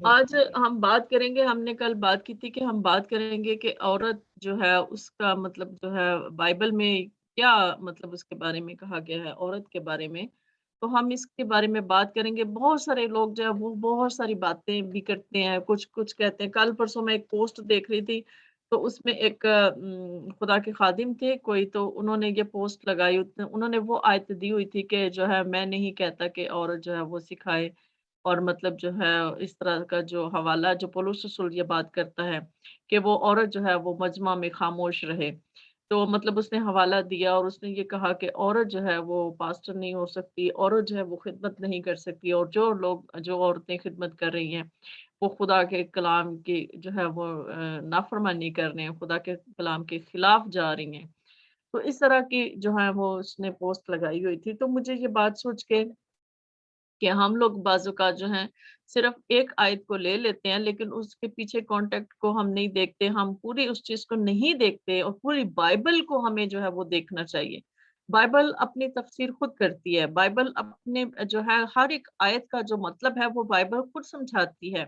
आज हम बात करेंगे, हमने कल बात की थी कि हम बात करेंगे कि औरत जो है उसका मतलब जो है बाइबल में क्या मतलब उसके बारे में कहा गया है, औरत के बारे में। तो हम इसके बारे में बात करेंगे। बहुत सारे लोग जो है वो बहुत सारी बातें भी करते हैं, कुछ कुछ कहते हैं। कल परसों मैं एक पोस्ट देख रही थी, तो उसमें एक खुदा के खादिम थे कोई, तो उन्होंने ये पोस्ट लगाई, उन्होंने वो आयत दी हुई थी कि जो है मैं नहीं कहता कि औरत जो है वो सिखाए, और मतलब जो है इस तरह का जो हवाला जो पौलुस रसूल ये बात करता है कि वो औरत जो है वो मजमा में खामोश रहे। तो मतलब उसने हवाला दिया और उसने ये कहा कि औरत जो है वो पास्टर नहीं हो सकती, औरत जो है वो खिदमत नहीं कर सकती, और जो औरतें खिदमत कर रही हैं वो खुदा के कलाम की जो है वो नाफरमानी कर रहे हैं, खुदा के कलाम के खिलाफ जा रही हैं। तो इस तरह की जो है वो उसने पोस्ट लगाई हुई थी। तो मुझे ये बात सोच के कि हम लोग बाज़ जो हैं सिर्फ एक आयत को ले लेते हैं, लेकिन उसके पीछे कॉन्टेक्स्ट को हम नहीं देखते, हम पूरी उस चीज़ को नहीं देखते, और पूरी बाइबल को हमें जो है वो देखना चाहिए। बाइबल अपनी तफसीर खुद करती है, बाइबल अपने जो है हर एक आयत का जो मतलब है वो बाइबल खुद समझाती है।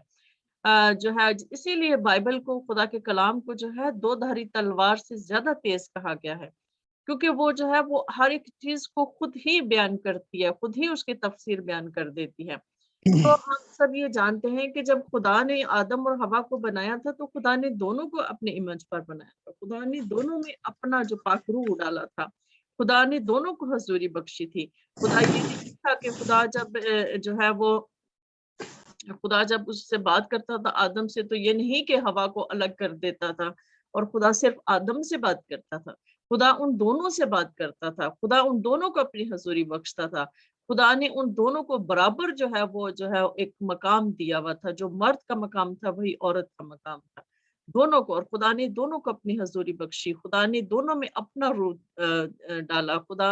जो है इसीलिए बाइबल को, खुदा के कलाम को जो है दो धारी तलवार से ज़्यादा तेज़ कहा गया है। क्योंकि वो जो है वो हर एक चीज़ को खुद ही बयान करती है, खुद ही उसकी तफसीर बयान कर देती है। तो हम सब ये जानते हैं कि जब खुदा ने आदम और हवा को बनाया था, तो खुदा ने दोनों को अपने इमेज पर बनाया था। खुदा ने दोनों में अपना जो पाक रूह डाला था। खुदा ने दोनों को हज़ूरी बख्शी थी। खुदा ये नहीं था कि खुदा जब जो है वो खुदा जब उससे बात करता था आदम से, तो ये नहीं कि हवा को अलग कर देता था और खुदा सिर्फ आदम से बात करता था। खुदा उन दोनों से बात करता था। खुदा उन दोनों को अपनी हजूरी बख्शता था। खुदा ने उन दोनों को बराबर जो है वो जो है एक मकाम दिया हुआ था। जो मर्द का मकाम था वही औरत का मकाम था, दोनों को। और खुदा ने दोनों को अपनी हजूरी बख्शी। खुदा ने दोनों में अपना रूह डाला। खुदा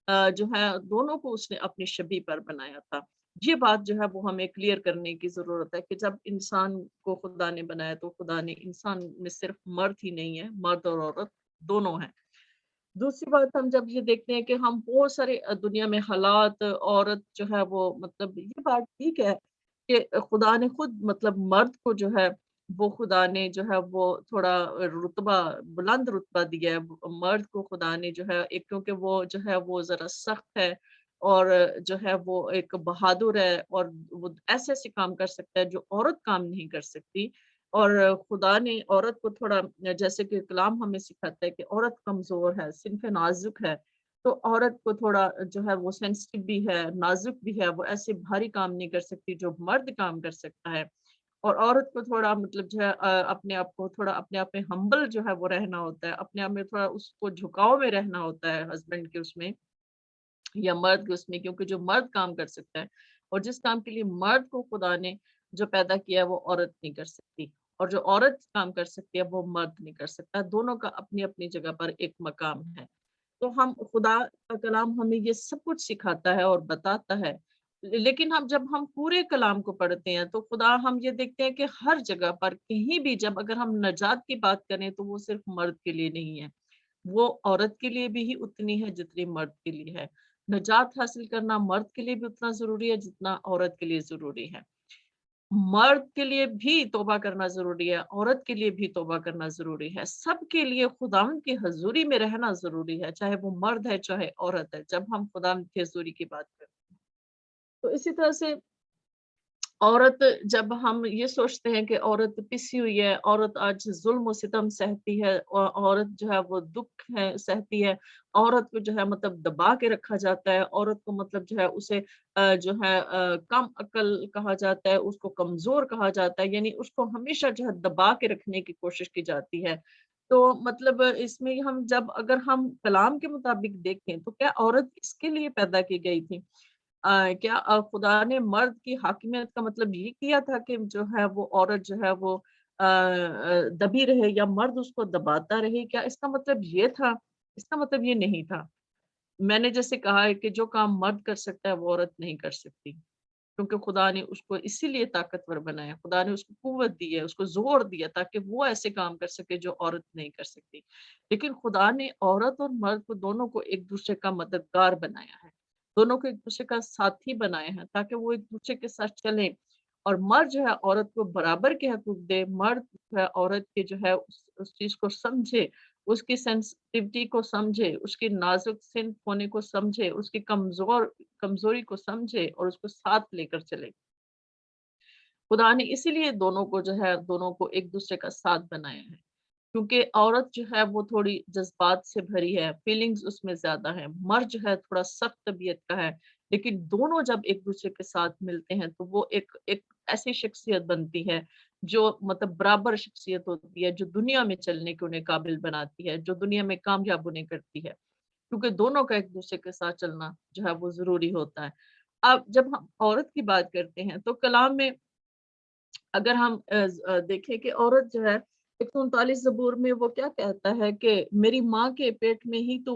जो है दोनों को उसने अपनी शबीह पर बनाया था। ये बात जो है वो हमें क्लियर करने की ज़रूरत है कि जब इंसान को खुदा ने बनाया, तो खुदा ने इंसान में सिर्फ मर्द ही नहीं है, मर्द और औरत दोनों हैं। दूसरी बात, हम जब ये देखते हैं कि हम बहुत सारे दुनिया में हालात, औरत जो है वो मतलब ये बात ठीक है کہ خدا نے خود مطلب مرد کو جو ہے وہ خدا نے جو ہے وہ تھوڑا رتبہ بلند رتبہ دیا ہے مرد کو خدا نے جو ہے ایک کیونکہ وہ جو ہے وہ ذرا سخت ہے اور جو ہے وہ ایک بہادر ہے اور وہ ایسے ایسے کام کر سکتا ہے جو عورت کام نہیں کر سکتی اور خدا نے عورت کو تھوڑا جیسے کہ کلام ہمیں سکھاتا ہے کہ عورت کمزور ہے صنف نازک ہے تو عورت کو تھوڑا جو ہے وہ سینسٹیو بھی ہے نازک بھی ہے وہ ایسے بھاری کام نہیں کر سکتی جو مرد کام کر سکتا ہے اور عورت کو تھوڑا مطلب جو ہے اپنے آپ کو تھوڑا اپنے آپ میں ہمبل جو ہے وہ رہنا ہوتا ہے اپنے آپ میں تھوڑا اس کو جھکاؤ میں رہنا ہوتا ہے ہسبینڈ کے اس میں یا مرد کے اس میں کیونکہ جو مرد کام کر سکتا ہے اور جس کام کے لیے مرد کو خدا نے جو پیدا کیا ہے وہ عورت نہیں کر سکتی اور جو عورت کام کر سکتی ہے وہ مرد نہیں کر سکتا دونوں کا اپنی اپنی جگہ پر ایک مقام ہے تو ہم خدا کا کلام ہمیں یہ سب کچھ سکھاتا ہے اور بتاتا ہے لیکن جب ہم پورے کلام کو پڑھتے ہیں تو خدا ہم یہ دیکھتے ہیں کہ ہر جگہ پر کہیں بھی جب اگر ہم نجات کی بات کریں تو وہ صرف مرد کے لیے نہیں ہے وہ عورت کے لیے بھی ہی اتنی ہے جتنی مرد کے لیے ہے نجات حاصل کرنا مرد کے لیے بھی اتنا ضروری ہے جتنا عورت کے لیے ضروری ہے مرد کے لیے بھی توبہ کرنا ضروری ہے عورت کے لیے بھی توبہ کرنا ضروری ہے سب کے لیے خداوند کی حضوری میں رہنا ضروری ہے چاہے وہ مرد ہے چاہے عورت ہے جب ہم خداوند کی حضوری کی بات کرتے ہیں تو اسی طرح سے عورت جب ہم یہ سوچتے ہیں کہ عورت پسی ہوئی ہے عورت آج ظلم و ستم سہتی ہے اور عورت جو ہے وہ دکھ ہے سہتی ہے عورت کو جو ہے مطلب دبا کے رکھا جاتا ہے عورت کو مطلب جو ہے اسے جو ہے کم عقل کہا جاتا ہے اس کو کمزور کہا جاتا ہے یعنی اس کو ہمیشہ جو ہے دبا کے رکھنے کی کوشش کی جاتی ہے تو مطلب اس میں ہم جب اگر ہم کلام کے مطابق دیکھیں تو کیا عورت اس کے لیے پیدا کی گئی تھی کیا خدا نے مرد کی حاکمیت کا مطلب یہ کیا تھا کہ جو ہے وہ عورت جو ہے وہ دبی رہے یا مرد اس کو دباتا رہے کیا اس کا مطلب یہ تھا اس کا مطلب یہ نہیں تھا میں نے جیسے کہا ہے کہ جو کام مرد کر سکتا ہے وہ عورت نہیں کر سکتی کیونکہ خدا نے اس کو اسی لیے طاقتور بنایا خدا نے اس کو قوت دی ہے اس کو زور دیا تاکہ وہ ایسے کام کر سکے جو عورت نہیں کر سکتی لیکن خدا نے عورت اور مرد کو دونوں کو ایک دوسرے کا مددگار بنایا ہے دونوں کو ایک دوسرے کا ساتھی بنائے ہیں تاکہ وہ ایک دوسرے کے ساتھ چلیں اور مرد جو ہے عورت کو برابر کے حقوق دے مرد جو ہے عورت کے جو ہے اس چیز کو سمجھے اس کی سینسٹیوٹی کو سمجھے اس کی نازک صنف ہونے کو سمجھے اس کی کمزوری کو سمجھے اور اس کو ساتھ لے کر چلے خدا نے اسی لیے دونوں کو جو ہے دونوں کو ایک دوسرے کا ساتھ بنایا ہے کیونکہ عورت جو ہے وہ تھوڑی جذبات سے بھری ہے فیلنگز اس میں زیادہ ہے مرد جو ہے تھوڑا سخت طبیعت کا ہے لیکن دونوں جب ایک دوسرے کے ساتھ ملتے ہیں تو وہ ایک ایسی شخصیت بنتی ہے جو مطلب برابر شخصیت ہوتی ہے جو دنیا میں چلنے کے انہیں قابل بناتی ہے جو دنیا میں کامیاب انہیں کرتی ہے کیونکہ دونوں کا ایک دوسرے کے ساتھ چلنا جو ہے وہ ضروری ہوتا ہے اب جب ہم عورت کی بات کرتے ہیں تو کلام میں اگر ہم دیکھیں کہ عورت جو ہے 139 زبور میں وہ کیا کہتا ہے کہ میری ماں کے پیٹ میں ہی تو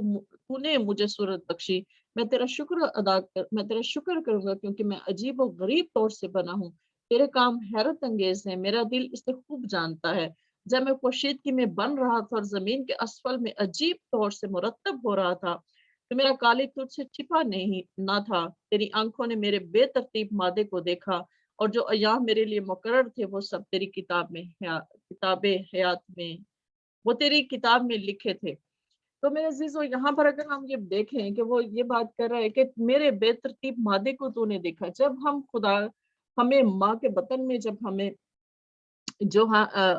نے مجھے صورت بخشی میں تیرا شکر کروں گا کیونکہ میں عجیب و غریب طور سے بنا ہوں تیرے کام حیرت انگیز ہیں میرا دل اسے خوب جانتا ہے جب میں پوشیدگی میں بن رہا تھا اور زمین کے اسفل میں عجیب طور سے مرتب ہو رہا تھا تو میرا قالب تجھ سے چھپا نہ تھا تیری آنکھوں نے میرے بے ترتیب مادے کو دیکھا اور جو ایام میرے لیے مقرر تھے وہ سب تیری کتاب حیات میں وہ تیری کتاب میں لکھے تھے تو میرے عزیزو یہاں پر اگر ہم یہ دیکھیں کہ وہ یہ بات کر رہا ہے کہ میرے بے ترتیب مادے کو تو نے دیکھا جب ہم خدا ہمیں ماں کے بطن میں جب ہمیں جو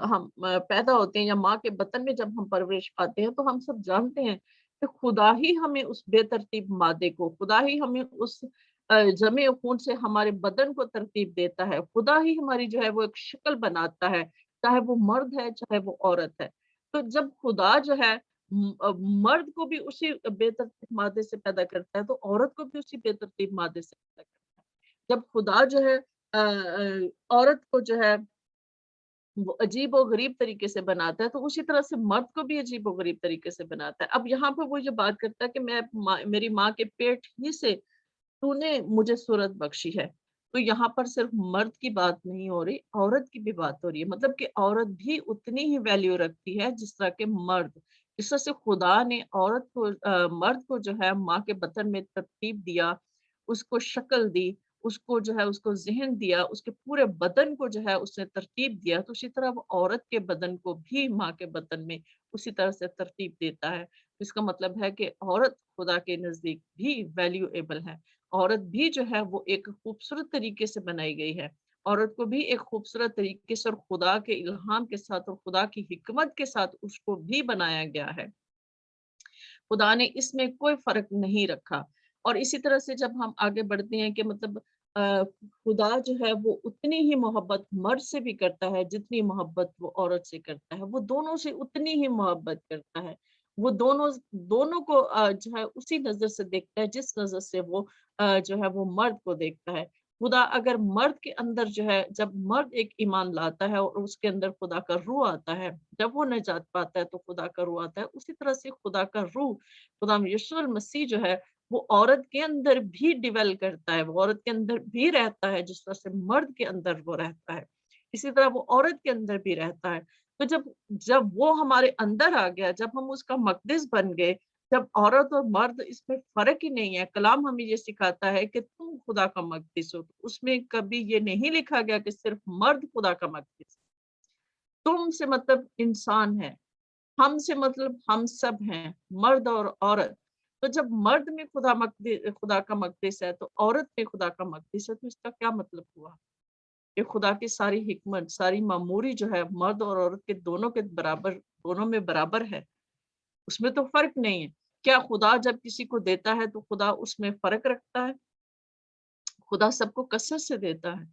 ہم پیدا ہوتے ہیں یا ماں کے بطن میں جب ہم پرورش پاتے ہیں تو ہم سب جانتے ہیں کہ خدا ہی ہمیں اس بے ترتیب مادے کو خدا ہی ہمیں اس جمع خون سے ہمارے بدن کو ترتیب دیتا ہے خدا ہی ہماری جو ہے وہ ایک شکل بناتا ہے چاہے وہ مرد ہے چاہے وہ عورت ہے تو جب خدا جو ہے مرد کو بھی اسی بے ترتیب مادے سے پیدا کرتا ہے تو عورت کو بھی اسی بے ترتیب مادے سے پیدا کرتا ہے جب خدا جو ہے عورت کو جو ہے وہ عجیب و غریب طریقے سے بناتا ہے تو اسی طرح سے مرد کو بھی عجیب و غریب طریقے سے بناتا ہے اب یہاں پہ وہ یہ بات کرتا ہے کہ میں میری ماں کے پیٹ ہی سے تو نے مجھے صورت بخشی ہے تو یہاں پر صرف مرد کی بات نہیں ہو رہی عورت کی بھی بات ہو رہی ہے مطلب کہ عورت بھی اتنی ہی ویلیو رکھتی ہے جس طرح کہ مرد جس طرح سے خدا نے عورت کو مرد کو جو ہے ماں کے بطن میں ترتیب دیا اس کو شکل دی उसको जो है उसको ज़हन दिया, उसके पूरे बदन को जो है उसने तरतीब दिया, तो उसी तरह वो औरत के बदन को भी माँ के बदन में उसी तरह से तरतीब देता है। इसका मतलब है कि औरत खुदा के नज़दीक भी वैल्यूएबल है। औरत भी जो है वो एक खूबसूरत तरीके से बनाई गई है। औरत को भी एक खूबसूरत तरीके से और खुदा के इल्हाम के साथ और खुदा की हिकमत के साथ उसको भी बनाया गया है। खुदा ने इसमें कोई फ़र्क नहीं रखा। और इसी तरह से जब हम आगे बढ़ते हैं कि मतलब खुदा जो है वो उतनी ही मोहब्बत मर्द से भी करता है जितनी मोहब्बत वो औरत से करता है। वो दोनों से उतनी ही मोहब्बत करता है। वो दोनों दोनों को जो है उसी नज़र से देखता है जिस नज़र से वो जो है वो मर्द को देखता है। खुदा अगर मर्द के अंदर जो है, जब मर्द एक ईमान लाता है और उसके अंदर खुदा का रूह आता है, जब वो निजात पाता है तो खुदा का रूह आता है। उसी तरह से खुदा का रूह, खुदा यीशु मसीह जो है वो औरत के अंदर भी डिवेल करता है, वो औरत के अंदर भी रहता है जिस तरह से मर्द के अंदर वो रहता है। इसी तरह वो औरत के अंदर भी रहता है। तो जब जब वो हमारे अंदर आ गया, जब हम उसका मक़दिस बन गए, जब औरत और मर्द इसमें फ़र्क ही नहीं है। कलाम हमें ये सिखाता है कि तुम खुदा का मक़दिस हो। उसमें कभी ये नहीं लिखा गया कि सिर्फ़ मर्द खुदा का मक़दिस है। तुम से मतलब इंसान है, हम से मतलब हम सब हैं, मर्द और औरत। तो जब मर्द में खुदा का मक़दिस है, तो औरत में खुदा का मक़दिस है, तो इसका क्या मतलब हुआ? कि खुदा की सारी हिकमत, सारी मामूरी जो है मर्द और औरत के दोनों के बराबर, दोनों में बराबर है। उसमें तो फ़र्क नहीं है। क्या खुदा जब किसी को देता है तो खुदा उसमें फ़र्क रखता है? खुदा सबको कसरत से देता है।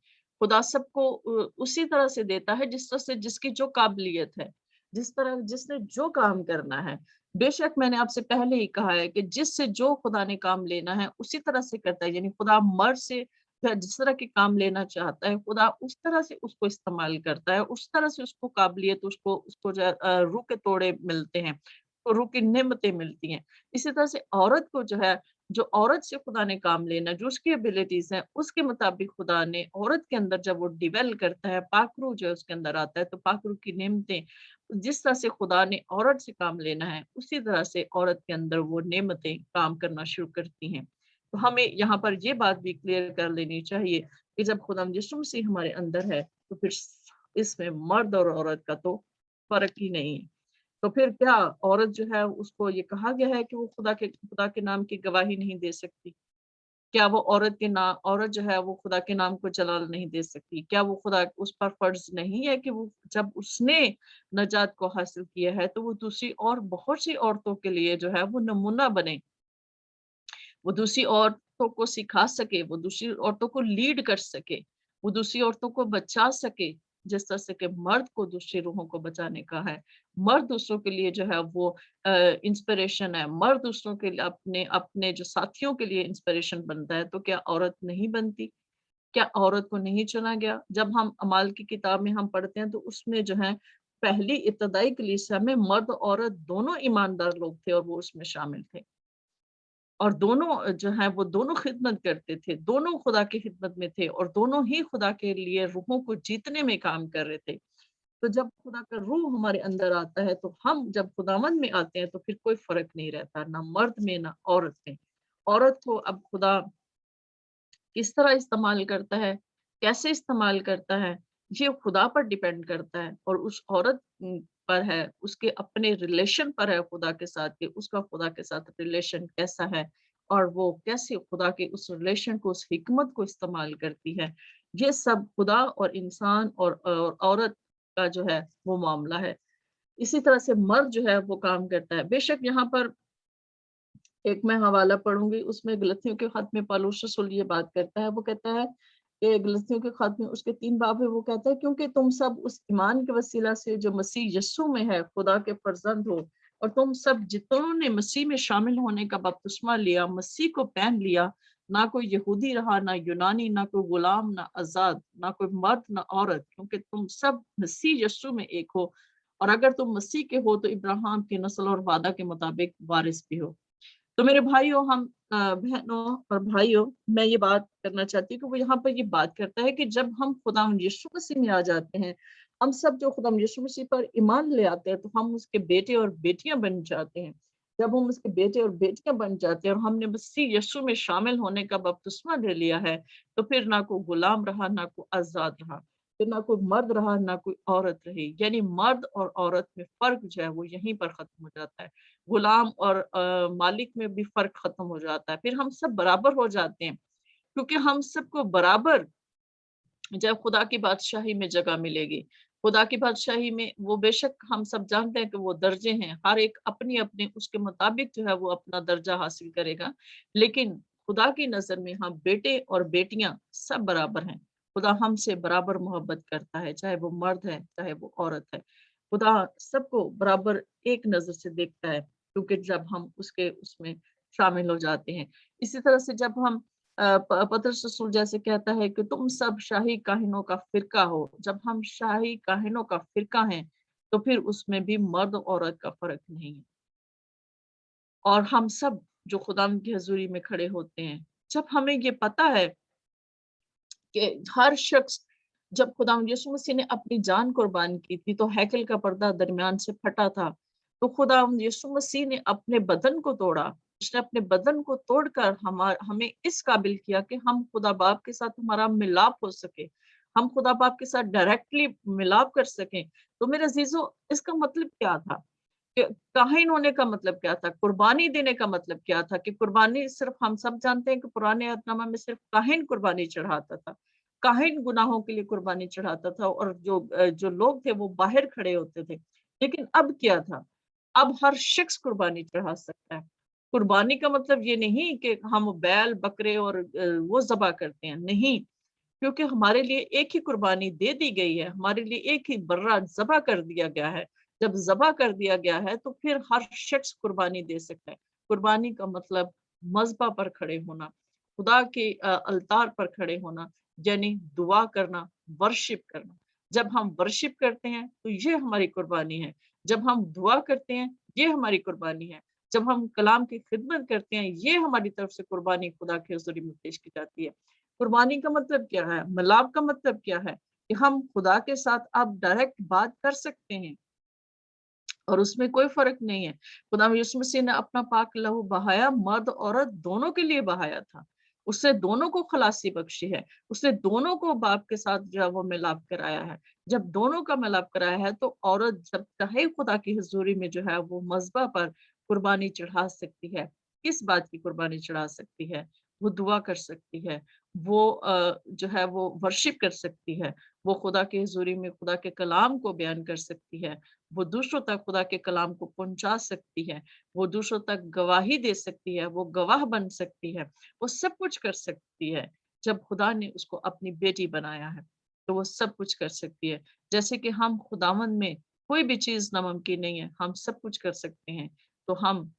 खुदा सबको उसी तरह से देता है जिस तरह से जिसकी जो काबिलियत है, जिस तरह जिसने जो काम करना है। बेशक मैंने आपसे पहले ही कहा है कि जिससे जो खुदा ने काम लेना है उसी तरह से करता है। यानी खुदा मर्द से जिस तरह के काम लेना चाहता है, खुदा उस तरह से उसको इस्तेमाल करता है, उस तरह से उसको काबिलियत, उसको उसको जो है रूह के तोड़े मिलते हैं, तो रूह की नेमतें मिलती हैं। इसी तरह से औरत को जो है, जो औरत से खुदा ने काम लेना, जो उसकी एबिलिटीज़ हैं, उसके मुताबिक खुदा ने औरत के अंदर जब वो डिवेल करता है, पाकरू जो है उसके अंदर आता है, तो पाकरू की नेमतें जिस तरह से खुदा ने औरत से काम लेना है, उसी तरह से औरत के अंदर वो नेमतें काम करना शुरू करती हैं। तो हमें यहाँ पर ये बात भी क्लियर कर लेनी चाहिए कि जब खुदावंद यीशु मसीह हमारे अंदर है, तो फिर इसमें मर्द और औरत का तो फ़र्क ही नहीं है। तो फिर क्या औरत जो है उसको ये कहा गया है कि वो खुदा के नाम की गवाही नहीं दे सकती? क्या वो औरत जो है वो खुदा के नाम को जलाल नहीं दे सकती? क्या वो खुदा उस पर फ़र्ज़ नहीं है कि वो जब उसने नजात को हासिल किया है तो वो दूसरी और बहुत सी औरतों के लिए जो है वो नमूना बने। वो दूसरी औरतों को सिखा सके, वो दूसरी औरतों को लीड कर सके, वो दूसरी औरतों को बचा सके, जिस तरह से कि मर्द को दूसरी रूहों को बचाने का है। मर्द दूसरों के लिए जो है वो इंस्पिरेशन है, मर्द दूसरों के लिए अपने अपने जो साथियों के लिए इंस्पिरेशन बनता है, तो क्या औरत नहीं बनती? क्या औरत को नहीं चुना गया? जब हम अमाल की किताब में हम पढ़ते हैं तो उसमें जो है पहली इब्तदाई कलीसिया में मर्द और औरत दोनों ईमानदार लोग थे और वो उसमें शामिल थे। और दोनों जो है वो दोनों खिदमत करते थे, दोनों खुदा की खिदमत में थे और दोनों ही खुदा के लिए रूहों को जीतने में काम कर रहे थे। तो जब खुदा का रूह हमारे अंदर आता है, तो हम जब खुदावंद में आते हैं तो फिर कोई फ़र्क नहीं रहता, ना मर्द में ना औरत में। औरत को अब खुदा किस तरह इस्तेमाल करता है, कैसे इस्तेमाल करता है, ये खुदा पर डिपेंड करता है और उस औरत पर है, उसके अपने रिलेशन पर है खुदा के साथ कि उसका खुदा के साथ रिलेशन कैसा है और वो कैसे खुदा के उस रिलेशन को, उस हिकमत को इस्तेमाल करती है। ये सब खुदा और इंसान और औरत का जो है वो मामला है। इसी तरह से मर्द जो है वो काम करता है। बेशक यहाँ पर एक मैं हवाला पढ़ूँगी, उसमें गलतियों के खत में पौलुस रसूल ये बात करता है, वो कहता है कि गलतियों के खत में उसके 3 बाब है, वो कहता है क्योंकि तुम सब उस ईमान के वसीला से जो मसीह यस्सु में है, खुदा के फर्जंद हो और तुम सब जितनों ने मसीह में शामिल होने का बपतिस्मा लिया, मसीह को पहन लिया, ना कोई यहूदी रहा, ना यूनानी, ना कोई गुलाम, ना आज़ाद, ना कोई मर्द, ना औरत, क्योंकि तुम सब मसीह यस्सु में एक हो और अगर तुम मसीह के हो तो इब्राहिम की नस्ल और वादा के मुताबिक वारिस भी हो। तो मेरे भाइयों, हम बहनों और भाइयों, मैं ये बात करना चाहती हूँ कि वो यहाँ पर ये बात करता है कि जब हम खुदावंद यीशु मसीह में आ जाते हैं, हम सब जो खुदावंद यीशु मसीह पर ईमान ले आते हैं, तो हम उसके बेटे और बेटियां बन जाते हैं। जब हम उसके बेटे और बेटियां बन जाते हैं और हमने मसीह यीशु में शामिल होने का बपतिस्मा ले लिया है, तो फिर ना कोई गुलाम रहा, ना कोई आजाद रहा, फिर ना कोई मर्द रहा, ना कोई औरत रही। यानी मर्द और औरत में फर्क जो है वो यहीं पर खत्म हो जाता है। गुलाम और मालिक में भी फर्क खत्म हो जाता है। फिर हम सब बराबर हो जाते हैं, क्योंकि हम सबको बराबर जब खुदा की बादशाही में जगह मिलेगी। खुदा की बादशाही में वो बेशक हम सब जानते हैं कि वो दर्जे हैं, हर एक अपनी अपनी उसके मुताबिक जो है वो अपना दर्जा हासिल करेगा, लेकिन खुदा की नजर में हम बेटे और बेटियां सब बराबर हैं। खुदा हमसे बराबर मोहब्बत करता है, चाहे वो मर्द है चाहे वो औरत है। खुदा सबको बराबर एक नजर से देखता है, क्योंकि जब हम उसके उसमें शामिल हो जाते हैं। इसी तरह से जब हम पतरस रसूल जैसे कहता है कि तुम सब शाही काहिनों का फिरका हो। जब हम शाही काहिनों का फिरका हैं, तो फिर उसमें भी मर्द औरत का फर्क नहीं है। और हम सब जो खुदावंद की हजूरी में खड़े होते हैं, जब हमें ये पता है कि हर शख्स, जब खुदावंद यीशु मसीह ने अपनी जान कुर्बान की थी तो हैकल का पर्दा दरमियान से फटा था। तो खुदावंद यीशु मसीह ने अपने बदन को तोड़ा। उसने अपने बदन को तोड़कर हमें इस काबिल किया कि हम खुदा बाप के साथ हमारा मिलाप हो सके, हम खुदा बाप के साथ डायरेक्टली मिलाप कर सकें। तो मेरे अजीजों, इसका मतलब क्या था? कि काहिन होने का मतलब क्या था? कुर्बानी देने का मतलब क्या था? कि कुर्बानी सिर्फ, हम सब जानते हैं कि पुराने अहदनामा में सिर्फ काहिन कुर्बानी चढ़ाता था, काहिन गुनाहों के लिए कुर्बानी चढ़ाता था, और जो लोग थे वो बाहर खड़े होते थे। लेकिन अब क्या था? अब हर शख्स कुर्बानी चढ़ा सकता है। कुर्बानी का मतलब ये नहीं कि हम बैल बकरे और वो ज़बह करते हैं, नहीं, क्योंकि हमारे लिए एक ही कुर्बानी दे दी गई है, हमारे लिए एक ही बर्रा ज़बह कर दिया गया है। जब ज़बह कर दिया गया है तो फिर हर शख्स कुर्बानी दे सकता है। कुर्बानी का मतलब मज़बा पर खड़े होना, खुदा के अलतार पर खड़े होना, यानी दुआ करना, वर्शिप करना। जब हम वर्शिप करते हैं तो ये हमारी कुर्बानी है। जब हम दुआ करते हैं ये हमारी कुर्बानी है। जब हम कलाम की खिदमत करते हैं ये हमारी तरफ से कुर्बानी खुदा के हुज़ूर में पेश की जाती है। कुर्बानी का मतलब क्या है? मिलाप का मतलब क्या है? कि हम खुदा के साथ अब डायरेक्ट बात कर सकते हैं और उसमें कोई फर्क नहीं है। खुदा यीशु मसीह ने अपना पाक लहू बहाया, मर्द औरत दोनों के लिए बहाया था। उसने दोनों को खलासी बख्शी है। उसने दोनों को बाप के साथ जो है वो मिलाप कराया है। जब दोनों का मिलाप कराया है तो औरत जब चाहे खुदा की हुजूरी में जो है वो मज़बा पर कुर्बानी चढ़ा सकती है। किस बात की कुर्बानी चढ़ा सकती है? वो दुआ कर सकती है, वो जो है वो वर्शिप कर सकती है, वो खुदा की हुजूरी में खुदा के कलाम को बयान कर सकती है, वो दूसरों तक खुदा के कलाम को पहुंचा सकती है, वो दूसरों तक गवाही दे सकती है, वो गवाह बन सकती है, वो सब कुछ कर सकती है। जब खुदा ने उसको अपनी बेटी बनाया है तो वो सब कुछ कर सकती है। जैसे कि हम खुदावंद में कोई भी चीज नामुमकिन नहीं है, हम सब कुछ कर सकते हैं। तो हम,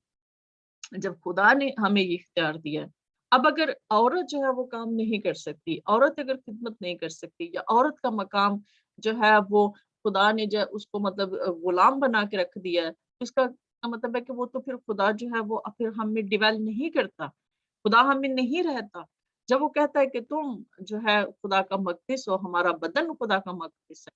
जब खुदा ने हमें ये इख्तियार दिया है, अब अगर औरत जो है वो काम नहीं कर सकती, औरत अगर खिदमत नहीं कर सकती, या औरत का मकाम जो है वो खुदा ने जो उसको मतलब गुलाम बना के रख दिया है, इसका मतलब है कि वो तो फिर खुदा जो है वो फिर हमें डिवेल नहीं करता, खुदा हमें नहीं रहता। जब वो कहता है कि तुम जो है खुदा का मक़दिस हो, हमारा बदन खुदा का मक़दिस है,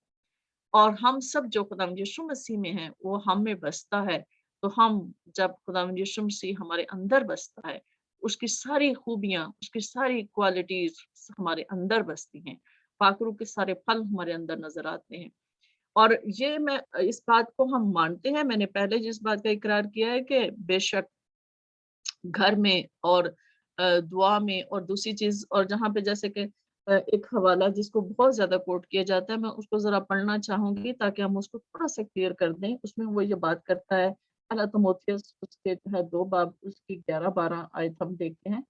और हम सब जो खुदावंद यीशु मसीह में हैं वो हम में बसता है। तो हम, जब खुदावंद यीशु मसीह हमारे अंदर बसता है, उसकी सारी खूबियां, उसकी सारी क्वालिटीज हमारे अंदर बसती हैं, पाकरू के सारे फल हमारे अंदर नजर आते हैं। और ये मैं इस बात को हम मानते हैं, मैंने पहले जिस बात का इकरार किया है कि बेशक घर में और दुआ में और दूसरी चीज, और जहाँ पे जैसे कि एक हवाला जिसको बहुत ज्यादा कोट किया जाता है, मैं उसको जरा पढ़ना चाहूंगी ताकि हम उसको थोड़ा सा क्लियर कर दें। उसमें वो ये बात करता है, पहला तीमुथियुस उसके जो है 2 बाब उसकी 11-12 आयत हम देखते हैं।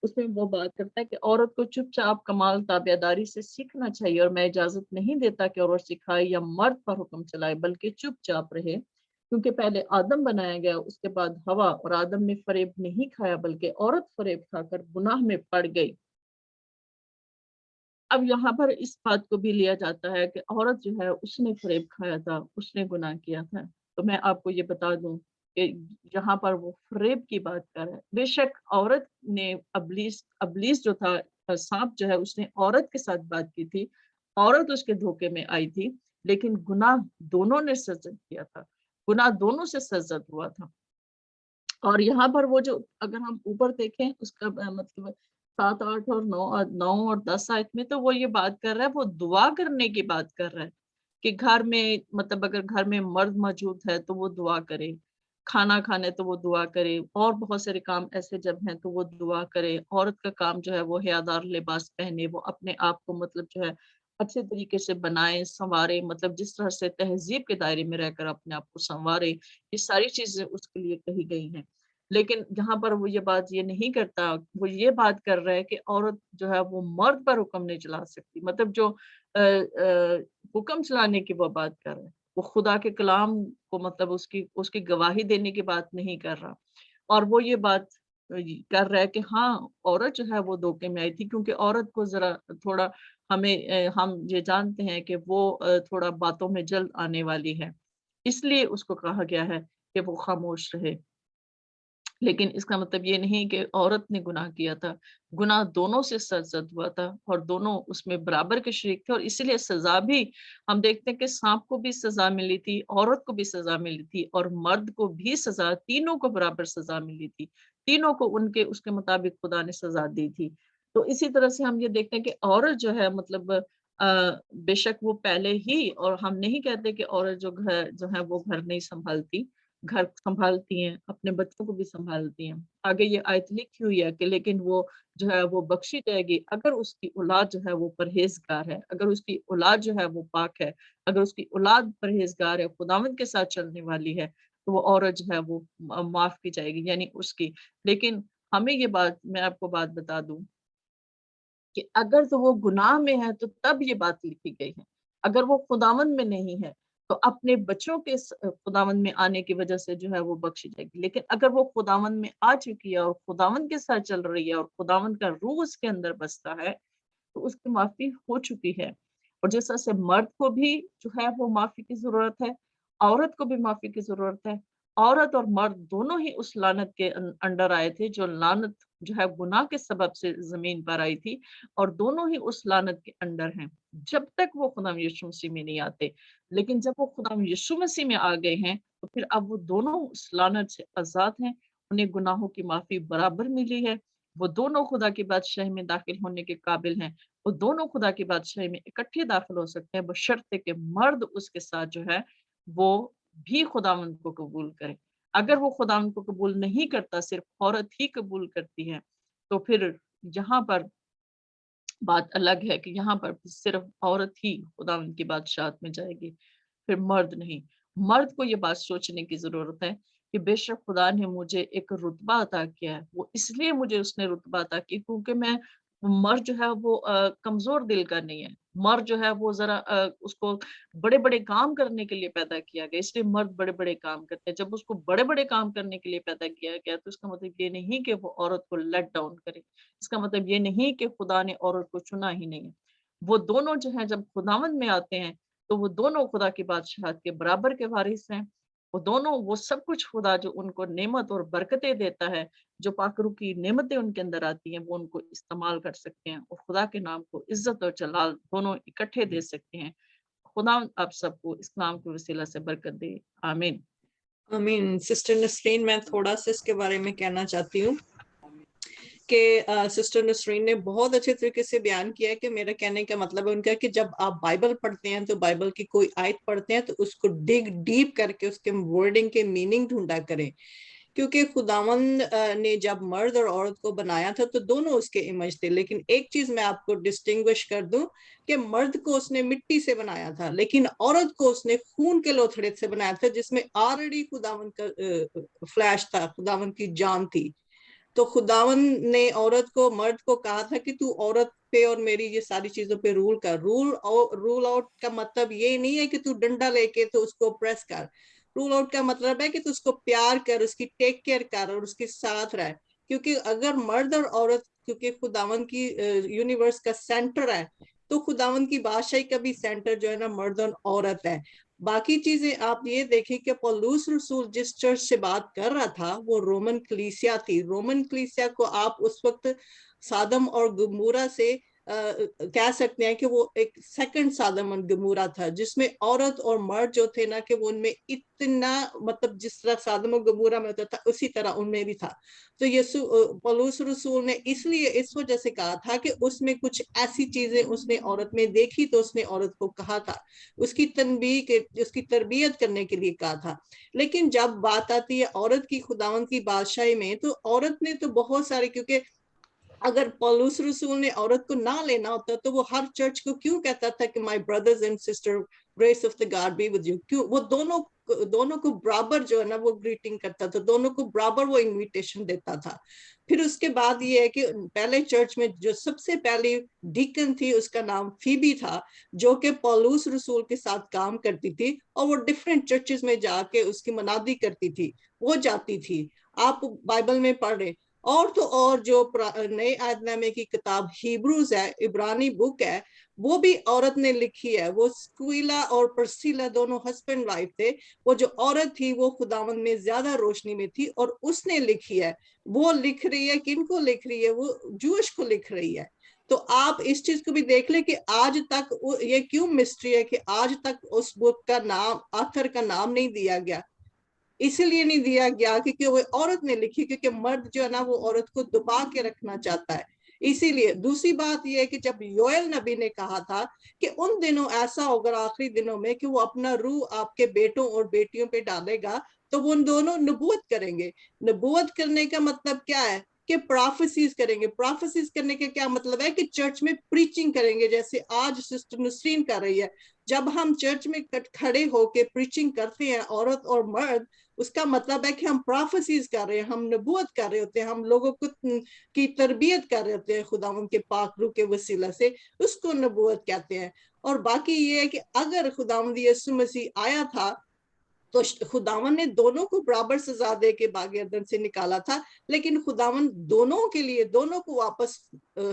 उसमें वो बात करता है कि औरत को चुपचाप कमाल ताबेदारी से सीखना चाहिए, और मैं इजाजत नहीं देता कि औरत सिखाए या मर्द पर हुक्म चलाए, बल्कि चुपचाप रहे, क्योंकि पहले आदम बनाया गया, उसके बाद हवा, और आदम ने फरेब नहीं खाया बल्कि औरत फरेब खाकर गुनाह में पड़ गई। अब यहाँ पर इस बात को भी लिया जाता है कि औरत जो है उसने फरेब खाया था, उसने गुनाह किया था। तो मैं आपको ये बता दूं कि यहाँ पर वो फरेब की बात कर रहा है। बेशक औरत ने, अबलीस जो था, सांप जो है, उसने औरत के साथ बात की थी, औरत उसके धोखे में आई थी, लेकिन गुनाह दोनों ने सजद किया था, गुनाह दोनों से सजद हुआ था। اور यहाँ पर वो जो अगर हम ऊपर देखें उसका मतलब 7, 8 और 9 और 10 आयत में तो वो ये बात कर रहा है, वो दुआ करने की बात कर रहा है कि घर में मतलब अगर घर में मर्द मौजूद है तो वो दुआ करे, खाना खाने तो वो दुआ करे, और बहुत सारे काम ऐसे जब हैं तो वो दुआ करे। औरत का काम जो है वो हयादार लिबास पहने, वो अपने आप को मतलब जो है अच्छे तरीके से बनाए संवारे, मतलब जिस तरह से तहजीब के दायरे में रहकर अपने आप को संवारे, ये सारी चीजें उसके लिए कही गई हैं। लेकिन जहाँ पर वो ये बात ये नहीं करता, वो ये बात कर रहा है कि औरत जो है वो मर्द पर हुक्म नहीं चला सकती, मतलब जो हुक्म चलाने की वो बात कर रहा है, वो खुदा के कलाम को मतलब उसकी उसकी गवाही देने की बात नहीं कर रहा। और वो ये बात कर रहा है कि हाँ, औरत जो है वो धोखे में आई थी, क्योंकि औरत को जरा थोड़ा हम ये जानते हैं कि वो थोड़ा बातों में जल्द आने वाली है, इसलिए उसको कहा गया है कि वो खामोश रहे। लेकिन इसका मतलब ये नहीं कि औरत ने गुनाह किया था, गुनाह दोनों से सरजद हुआ था और दोनों उसमें बराबर के शरीक थे, और इसीलिए सजा भी हम देखते हैं कि सांप को भी सजा मिली थी, औरत को भी सजा मिली थी और मर्द को भी सजा, तीनों को बराबर सजा मिली थी, तीनों को उनके उसके मुताबिक खुदा ने सजा दी थी। तो इसी तरह से हम ये देखते हैं कि औरत जो है मतलब बेशक वो पहले ही, और हम नहीं कहते कि औरत जो है वो घर नहीं संभालती, घर संभालती हैं, अपने बच्चों को भी संभालती हैं। आगे ये आयत लिखी हुई है कि लेकिन वो जो है वो बख्शी जाएगी अगर उसकी औलाद जो है वो परहेजगार है, अगर उसकी औलाद जो है वो पाक है, अगर उसकी औलाद परहेजगार है, खुदावंद के साथ चलने वाली है, तो वो औरत जो है वो माफ की जाएगी, यानी उसकी। लेकिन हमें ये बात, मैं आपको बात बता दूं कि अगर तो वो गुनाह में है तो तब ये बात लिखी गई है, अगर वो खुदावंद में नहीं है तो अपने बच्चों के खुदावंद में आने की वजह से जो है वो बख्शी जाएगी। लेकिन अगर वो खुदावंद में आ चुकी है और खुदावंद के साथ चल रही है और खुदावंद का रूह उसके अंदर बसता है, तो उसकी माफी हो चुकी है। और जिस तरह से मर्द को भी जो है वो माफी की जरूरत है, औरत को भी माफी की जरूरत है। औरत और मर्द दोनों ही उस लानत के अंडर आए थे, जो लानत जो है गुनाह के सबब से जमीन पर आई थी, और दोनों ही उस लानत के अंडर हैं जब तक वो खुदा यीशु मसीह में नहीं आते। लेकिन जब वो खुदा यीशु मसीह में आ गए हैं तो फिर अब वो दोनों उस लानत से आजाद हैं, उन्हें गुनाहों की माफी बराबर मिली है, वो दोनों खुदा की बादशाही में दाखिल होने के काबिल हैं, वो दोनों खुदा की बादशाही में इकट्ठे दाखिल हो सकते हैं, बशर्ते कि मर्द उसके साथ जो है वो भी खुदावंद को कबूल करे। अगर वो खुदावंद को कबूल नहीं करता, सिर्फ औरत ही कबूल करती है, तो फिर यहाँ पर बात अलग है कि यहाँ पर सिर्फ औरत ही खुदावंद की बादशाहत में जाएगी, फिर मर्द नहीं। मर्द को ये बात सोचने की जरूरत है कि बेशक खुदा ने मुझे एक रुतबा अता किया है, वो इसलिए मुझे उसने रुतबा अता की क्योंकि मैं मर्द जो है वो कमजोर दिल का नहीं है। मर्द जो है वो जरा उसको बड़े बड़े काम करने के लिए पैदा किया गया, इसलिए मर्द बड़े बड़े काम करते हैं। जब उसको बड़े बड़े काम करने के लिए पैदा किया गया तो इसका मतलब ये नहीं कि वो औरत को लेट डाउन करे, इसका मतलब ये नहीं कि खुदा ने औरत को चुना ही नहीं है। वो दोनों जो है जब खुदावंद में आते हैं तो वो दोनों खुदा की बादशाहत के बराबर के वारिस हैं। वो दोनों वो सब कुछ खुदा जो उनको नेमत और बरकतें देता है, जो पाकरू की नेमतें उनके अंदर आती हैं, वो उनको इस्तेमाल कर सकते हैं और खुदा के नाम को इज्जत और जलाल दोनों इकट्ठे दे सकते हैं। खुदा आप सबको इस नाम के वसीला से बरकत दे, आमीन। आमीन। सिस्टर नसरीन, मैं थोड़ा सा इसके बारे में कहना चाहती हूँ कि सिस्टर नसरीन ने बहुत अच्छे तरीके से बयान किया है कि मेरा कहने का मतलब है उनका कि जब आप बाइबल पढ़ते हैं तो बाइबल की कोई आयत पढ़ते हैं तो उसको डिग डीप करके उसके वर्डिंग के मीनिंग ढूंढा करें, क्योंकि खुदावंद ने जब मर्द और औरत को बनाया था तो दोनों उसके इमेज थे। लेकिन एक चीज मैं आपको डिस्टिंग्विश कर दूं कि मर्द को उसने मिट्टी से बनाया था, लेकिन औरत को उसने खून के लोथड़े से बनाया था, जिसमें ऑलरेडी खुदावंद का फ्लैश था, खुदावंद की जान थी। तो खुदावंद ने औरत को, मर्द को कहा था कि तू औरत पे और मेरी ये सारी चीजों पे रूल कर। रूल आउट का मतलब ये नहीं है कि तू डंडा लेके तो उसको प्रेस कर। रूल आउट का मतलब है कि तू उसको प्यार कर, उसकी टेक केयर कर और उसके साथ रह। क्योंकि अगर मर्द और औरत, क्योंकि खुदावंद की यूनिवर्स का सेंटर है, तो खुदावंद की बादशाही का भी सेंटर जो है ना मर्द और औरत है। बाकी चीजें आप ये देखें कि पौलुस रसूल जिस चर्च से बात कर रहा था वो रोमन कलीसिया थी। रोमन कलीसिया को आप उस वक्त सादम और गमोरा से कह सकते हैं कि वो एक सेकंड सादम और गमूरा था, जिसमें औरत और मर्द जो थे ना कि वो उनमें इतना मतलब जिस तरह सादम और गमूरा में होता था उसी तरह उनमें भी था। तो पौलुस रसूल ने इसलिए इस वजह से कहा था कि उसमें कुछ ऐसी चीजें उसने औरत में देखी तो उसने औरत को कहा था, उसकी उसकी तरबियत करने के लिए कहा था। लेकिन जब बात आती है औरत की खुदावंद की बादशाही में, तो औरत ने तो बहुत सारे, क्योंकि अगर पौलुस रसूल ने औरत को ना लेना होता तो वो हर चर्च को क्यों कहता था कि my brothers and sister grace of the God be with you? क्यों वो दोनों को बराबर जो है ना वो ग्रीटिंग करता था, दोनों को बराबर वो इनविटेशन देता था। फिर उसके बाद ये है कि पहले चर्च में जो सबसे पहली डीकन थी उसका नाम फीबी था, जो कि पौलुस रसूल के साथ काम करती थी और वो डिफरेंट चर्चेस में जाके उसकी मनादी करती थी, वो जाती थी। आप बाइबल में पढ़ रहे। और तो और जो नए आयतनामे की किताब हिब्रूज है, इब्रानी बुक है, वो भी औरत ने लिखी है। वो स्क्विला और परसिला दोनों हस्बैंड वाइफ थे। वो जो औरत थी वो खुदावन में ज्यादा रोशनी में थी और उसने लिखी है। वो लिख रही है, किनको लिख रही है? वो जूश को लिख रही है। तो आप इस चीज को भी देख ले कि आज तक ये क्यों मिस्ट्री है कि आज तक उस बुक का नाम, आथर का नाम नहीं दिया गया। इसलिए नहीं दिया गया क्योंकि वो औरत ने लिखी, क्योंकि मर्द जो है ना वो औरत को दबा के रखना चाहता है। इसीलिए दूसरी बात यह है कि जब योएल नबी ने कहा था कि उन दिनों ऐसा होगा, आखिरी दिनों में, कि वो अपना रूह आपके बेटों और बेटियों पे डालेगा, तो वो उन दोनों नबूवत करेंगे। नबूवत करने का मतलब क्या है कि प्रोफेसीज करेंगे। प्रोफेसीज करने का क्या मतलब है कि चर्च में प्रीचिंग करेंगे, जैसे आज सिस्टर नसरीन कर रही है। जब हम चर्च में खड़े होके प्रीचिंग करते हैं, औरत और मर्द, उसका मतलब है कि हम प्रोफेसीज कर रहे हैं, हम नबूवत कर रहे होते हैं, हम लोगों को की तरबियत कर रहे होते हैं खुदावंद के पाक रूह के वसीला से, उसको नबूवत कहते हैं। और बाकी ये है कि अगर खुदावंद यीशु मसीह आया था तो खुदावन ने दोनों को बराबर सजा दे के बाग अदन से निकाला था, लेकिन खुदावन दोनों के लिए, दोनों को वापस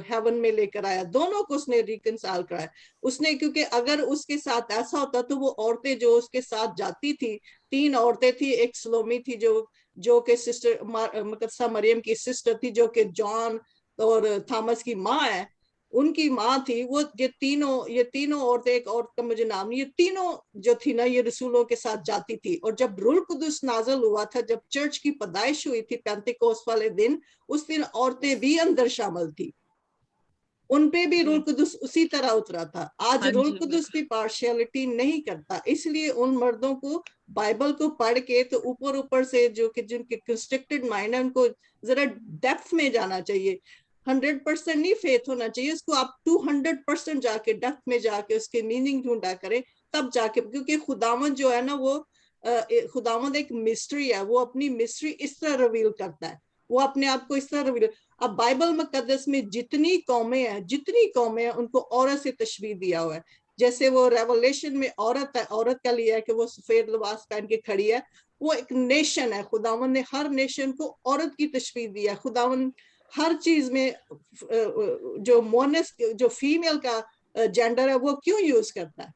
हेवन में लेकर आया, दोनों को उसने रिकंसाइल कराया उसने। क्योंकि अगर उसके साथ ऐसा होता तो वो औरतें जो उसके साथ जाती थी, 3 औरतें थी, एक सलोमी थी जो कि सिस्टर मकदसा मरियम की सिस्टर थी, जो कि जॉन और थॉमस की माँ है, उनकी माँ थी। वो ये तीनों औरतें, एक औरत का मुझे नाम नहीं, ये तीनों जो थी ना ये रसूलों के साथ जाती थी। और जब रूह कुदुस नाज़िल हुआ था, जब चर्च की पैदाइश हुई थी पेंतिकोस्त वाले दिन, उस दिन औरतें भी अंदर शामिल थी, उन पे भी रूह कुदुस उसी तरह उतरा था। आज हाँ रूह जी, कुदुस की पार्शियलिटी नहीं करता, इसलिए उन मर्दों को बाइबल को पढ़ के तो ऊपर से जो कि जिनके कंस्ट्रक्टेड माइंड है उनको जरा डेप्थ में जाना चाहिए। 100% नहीं फेथ होना चाहिए, उसको आप 200% जाके डेप्थ में जाके उसके मीनिंग ढूंढा करें, तब जाके। क्योंकि खुदावंद जो है ना वो खुदावंद एक मिस्ट्री है, वो अपनी मिस्ट्री इस तरह रिवील करता है, वो अपने आप को इस तरह रिवील। अब बाइबल मुकद्दस में जितनी कौमें हैं उनको औरत से तशबीह दिया हुआ है। जैसे वो रेवलेशन में औरत है, औरत का लिया है कि वो सफेद लिबास पहन के खड़ी है, वो एक नेशन है। खुदावन ने हर नेशन को औरत की तशबीह दिया। खुदावन हर चीज में जो मोनस, जो फीमेल का जेंडर है, वो क्यों यूज करता है?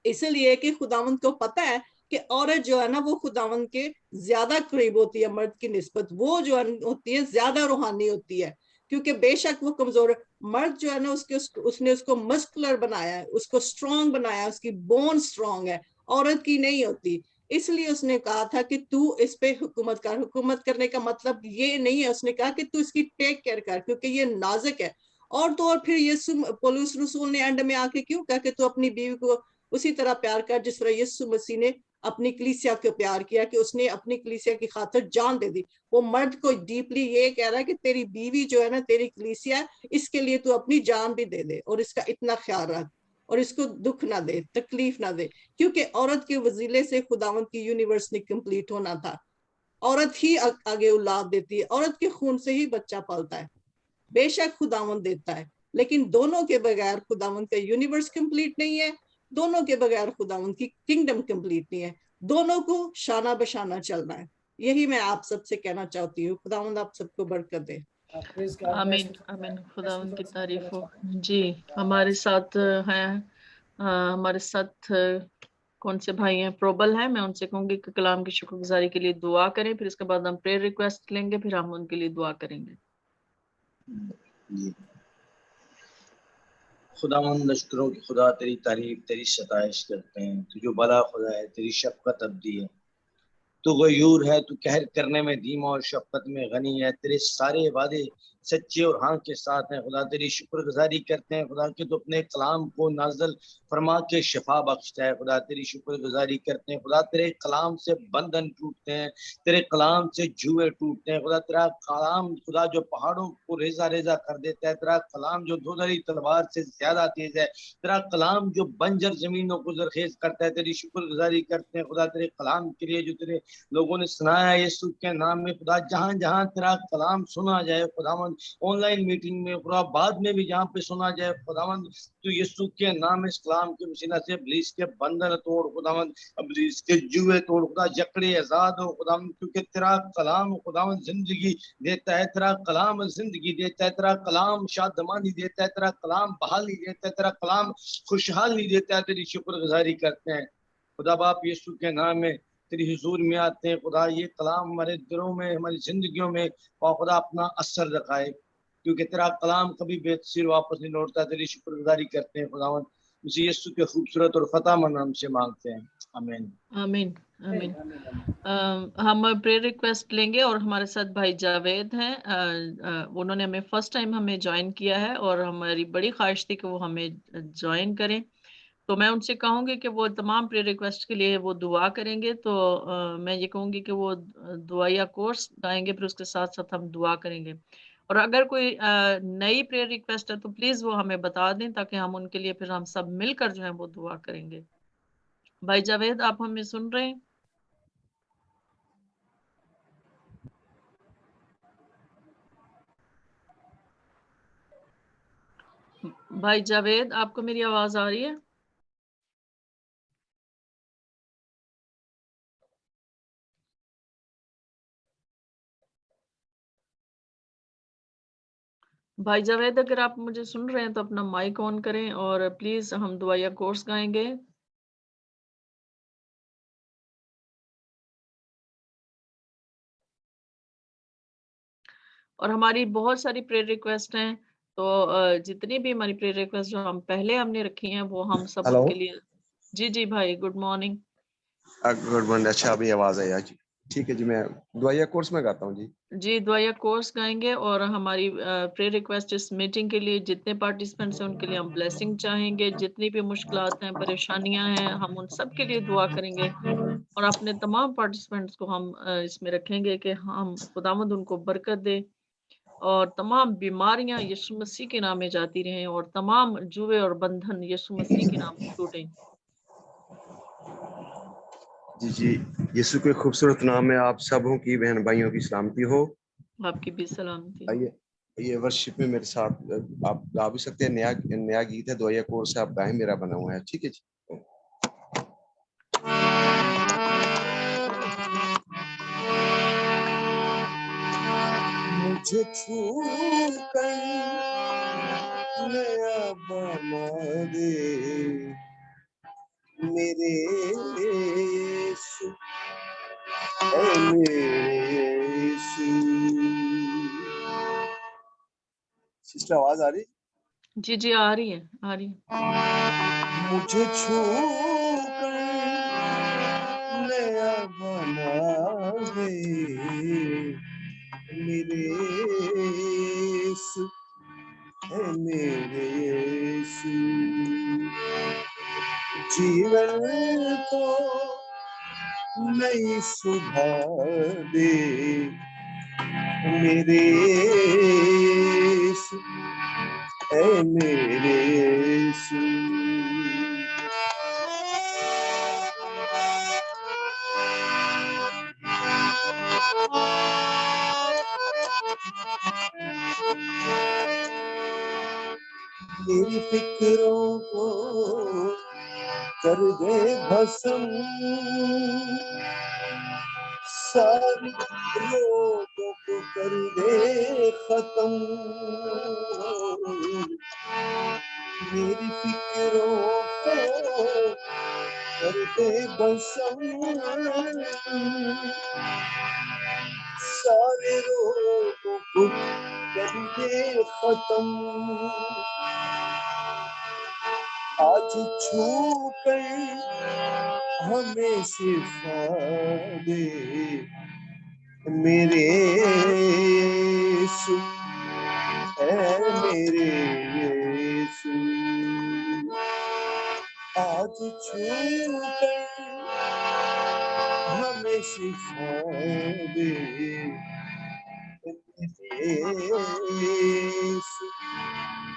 इसलिए कि खुदावंद को पता है कि औरत जो है ना वो खुदावंद के ज्यादा करीब होती है मर्द की निस्बत, वो जो होती है ज्यादा रूहानी होती है। क्योंकि बेशक वो कमजोर है, मर्द जो है ना उसने उसको मस्कुलर बनाया है, उसको स्ट्रांग बनाया, उसकी बोन स्ट्रांग है, औरत की नहीं होती। इसलिए उसने कहा था कि तू इस पे हुकूमत कर। हुकूमत करने का मतलब ये नहीं है, उसने कहा कि तू इसकी टेक केयर कर, क्योंकि ये नाजुक है। और तो और फिर यीशु पौलुस रसूल ने एंड में आके क्यों कहा कि तू अपनी बीवी को उसी तरह प्यार कर जिस तरह यीशु मसीह ने अपनी कलीसिया को प्यार किया, कि उसने अपनी कलीसिया की खातिर जान दे दी। वो मर्द को डीपली ये कह रहा है कि तेरी बीवी जो है ना, तेरी कलीसिया, इसके लिए तू अपनी जान भी दे दे और इसका इतना ख्याल रख और इसको दुख ना दे, तकलीफ ना दे। क्योंकि औरत के वजीले से खुदावंद की यूनिवर्स ने कंप्लीट होना था। औरत ही आगे औलाद देती है, औरत के खून से ही बच्चा पलता है। बेशक खुदावंद देता है, लेकिन दोनों के बगैर खुदावंद का यूनिवर्स कंप्लीट नहीं है, दोनों के बगैर खुदावंद की किंगडम कंप्लीट नहीं है। दोनों को शाना बशाना चलना है। यही मैं आप सबसे कहना चाहती हूँ। खुदावंद आप सबको बरकत दे। आमीन आमीन। खुदावंद की तारीफ हो। जी, हमारे साथ हैं हमारे साथ कौन से भाई हैं? प्रोबल हैं। मैं उनसे कहूंगी कि कलाम की शुक्रगुजारी के लिए दुआ करें, फिर इसके बाद हम प्रेयर रिक्वेस्ट लेंगे, फिर हम उनके लिए दुआ करेंगे। خداوند لشکروں کی خدا تیری تعریف تیری ستائش کرتے ہیں. تو جو بلا خدا ہے تیری شفقت ابدی ہے. تو غیور ہے تو قہر کرنے میں دھیما اور شفقت میں غنی ہے. تیرے سارے وعدے سچے اور ہاں کے ساتھ ہیں. خدا تیری شکر گزاری کرتے ہیں خدا کہ تو اپنے کلام کو نازل فرما کے شفا بخشتا ہے. خدا تیری شکر گزاری کرتے ہیں خدا تیرے کلام سے بندھن ٹوٹتے ہیں, تیرے کلام سے جوئے ٹوٹتے ہیں. خدا تیرا کلام خدا جو پہاڑوں کو ریزہ ریزہ کر دیتا ہے, تیرا کلام جو دھندلی تلوار سے زیادہ تیز ہے, تیرا کلام جو بنجر زمینوں کو زرخیز کرتا ہے. تیری شکر گزاری کرتے ہیں خدا تیرے کلام کے لیے جو تیرے لوگوں نے سنایا ہے یسوع کے نام میں. خدا جہاں جہاں تیرا کلام سنا جائے خداوند, آن لائن میٹنگ میں خدا بعد میں بھی جہاں پہ سنا جائے خداوند, تو یسوع کے نام اس کلام کے وسیلہ سے ابلیس کے بندھن توڑ خداوند, ابلیس کے جوئے توڑ خدا, جکڑے آزاد ہو خداوند, کیونکہ تیرا کلام خداوند زندگی دیتا ہے. تیرا کلام زندگی دیتا ہے, تیرا کلام شادمانی دیتا ہے, تیرا کلام بحالی دیتا ہے, تیرا کلام خوشحالی دیتا ہے. تیری شکر گزاری کرتے ہیں خدا باپ یسوع کے نام میں تیری حضور میں آتے ہیں. خدا یہ کلام ہمارے دلوں میں ہماری زندگیوں میں خدا اپنا اثر دکھائے, کیونکہ تیرا کلام کبھی بے تاثیر واپس نہیں لوٹتا. تیری شکر گزاری کرتے ہیں خداوند, اسی یسوع کے خوبصورت اور فتح مند نام سے مانگتے ہیں, آمین. آمین آمین. ہم پریئر ریکویسٹ لیں گے اور ہمارے ساتھ بھائی جاوید ہیں. انہوں نے ہمیں فرسٹ ٹائم ہمیں جوائن کیا ہے اور ہماری بڑی خواہش تھی کہ وہ ہمیں جوائن کریں. تو میں ان سے کہوں گی کہ وہ تمام پریئر ریکویسٹ کے لیے وہ دعا کریں گے. تو میں یہ کہوں گی کہ وہ دعائیا کورس گائیں گے, پھر اس کے ساتھ ساتھ ہم دعا کریں گے. اور اگر کوئی نئی پریئر ریکویسٹ ہے تو پلیز وہ ہمیں بتا دیں تاکہ ہم ان کے لیے پھر ہم سب مل کر جو ہے وہ دعا کریں گے. بھائی جاوید آپ ہمیں سن رہے ہیں؟ بھائی جاوید آپ کو میری آواز آ رہی ہے؟ بھائی جاوید اگر آپ مجھے سن رہے ہیں تو اپنا مائک آن کریں اور پلیز ہم دعائیا کورس گائیں گے. اور ہماری بہت ساری پریئر ریکویسٹ ہیں, تو جتنی بھی ہماری پریئر ریکویسٹ جو ہم نے رکھی ہیں وہ ہم سب ان ہلو کے لیے. جی جی بھائی گڈ مارننگ. Good morning. اچھا ابھی آواز آئی جی, ٹھیک ہے جی. میں دعائیا کورس میں گاتا ہوں جی. جی دعائیا کورس گائیں گے اور ہماری پریئر ریکویسٹ اس میٹنگ کے لیے جتنے پارٹیسپینٹس ہیں ان کے لیے ہم بلیسنگ چاہیں گے. جتنی بھی مشکلات ہیں پریشانیاں ہیں ہم ان سب کے لیے دعا کریں گے, اور اپنے تمام پارٹیسپینٹس کو ہم اس میں رکھیں گے کہ ہم خداوند ان کو برکت دے اور تمام بیماریاں یسوع مسیح کے نام میں جاتی رہیں اور تمام جوئے اور بندھن یسوع مسیح کے نام میں ٹوٹیں. جی جی, یسوع کے خوبصورت نام میں آپ سبوں کی بہن بھائیوں کی سلامتی ہو. آپ کی بھی سلامتی. آئیے یہ ورشپ میں میرے ساتھ آپ گا بھی سکتے ہیں. نیا گیت ہے دعائیا کورس سے, آپ گائیں, میرا بنا ہوا ہے. ٹھیک ہے جی. مجھے چھو کر نیا بنا دے میرے یسوع, اے میرے یسوع. سسٹر آواز آ رہی؟ جی جی آ رہی ہے آ رہی ہے. مجھے چھو کر نیا بنا دے میرے یسوع, اے میرے یسوع. جیون کو نئی صبح دے میرے یسوع, اے میرے یسوع. میری فکروں کو کر دے بھسم, ساری روگوں کو کر دے ختم. میری فکروں کو کر دے بھسم, سارے روگوں کو کر دے ختم. آج چھو کر ہمیں شفا دے میرے یسوع، اے میرے یسوع، آج چھو کر ہمیں شفا دے میرے یسوع،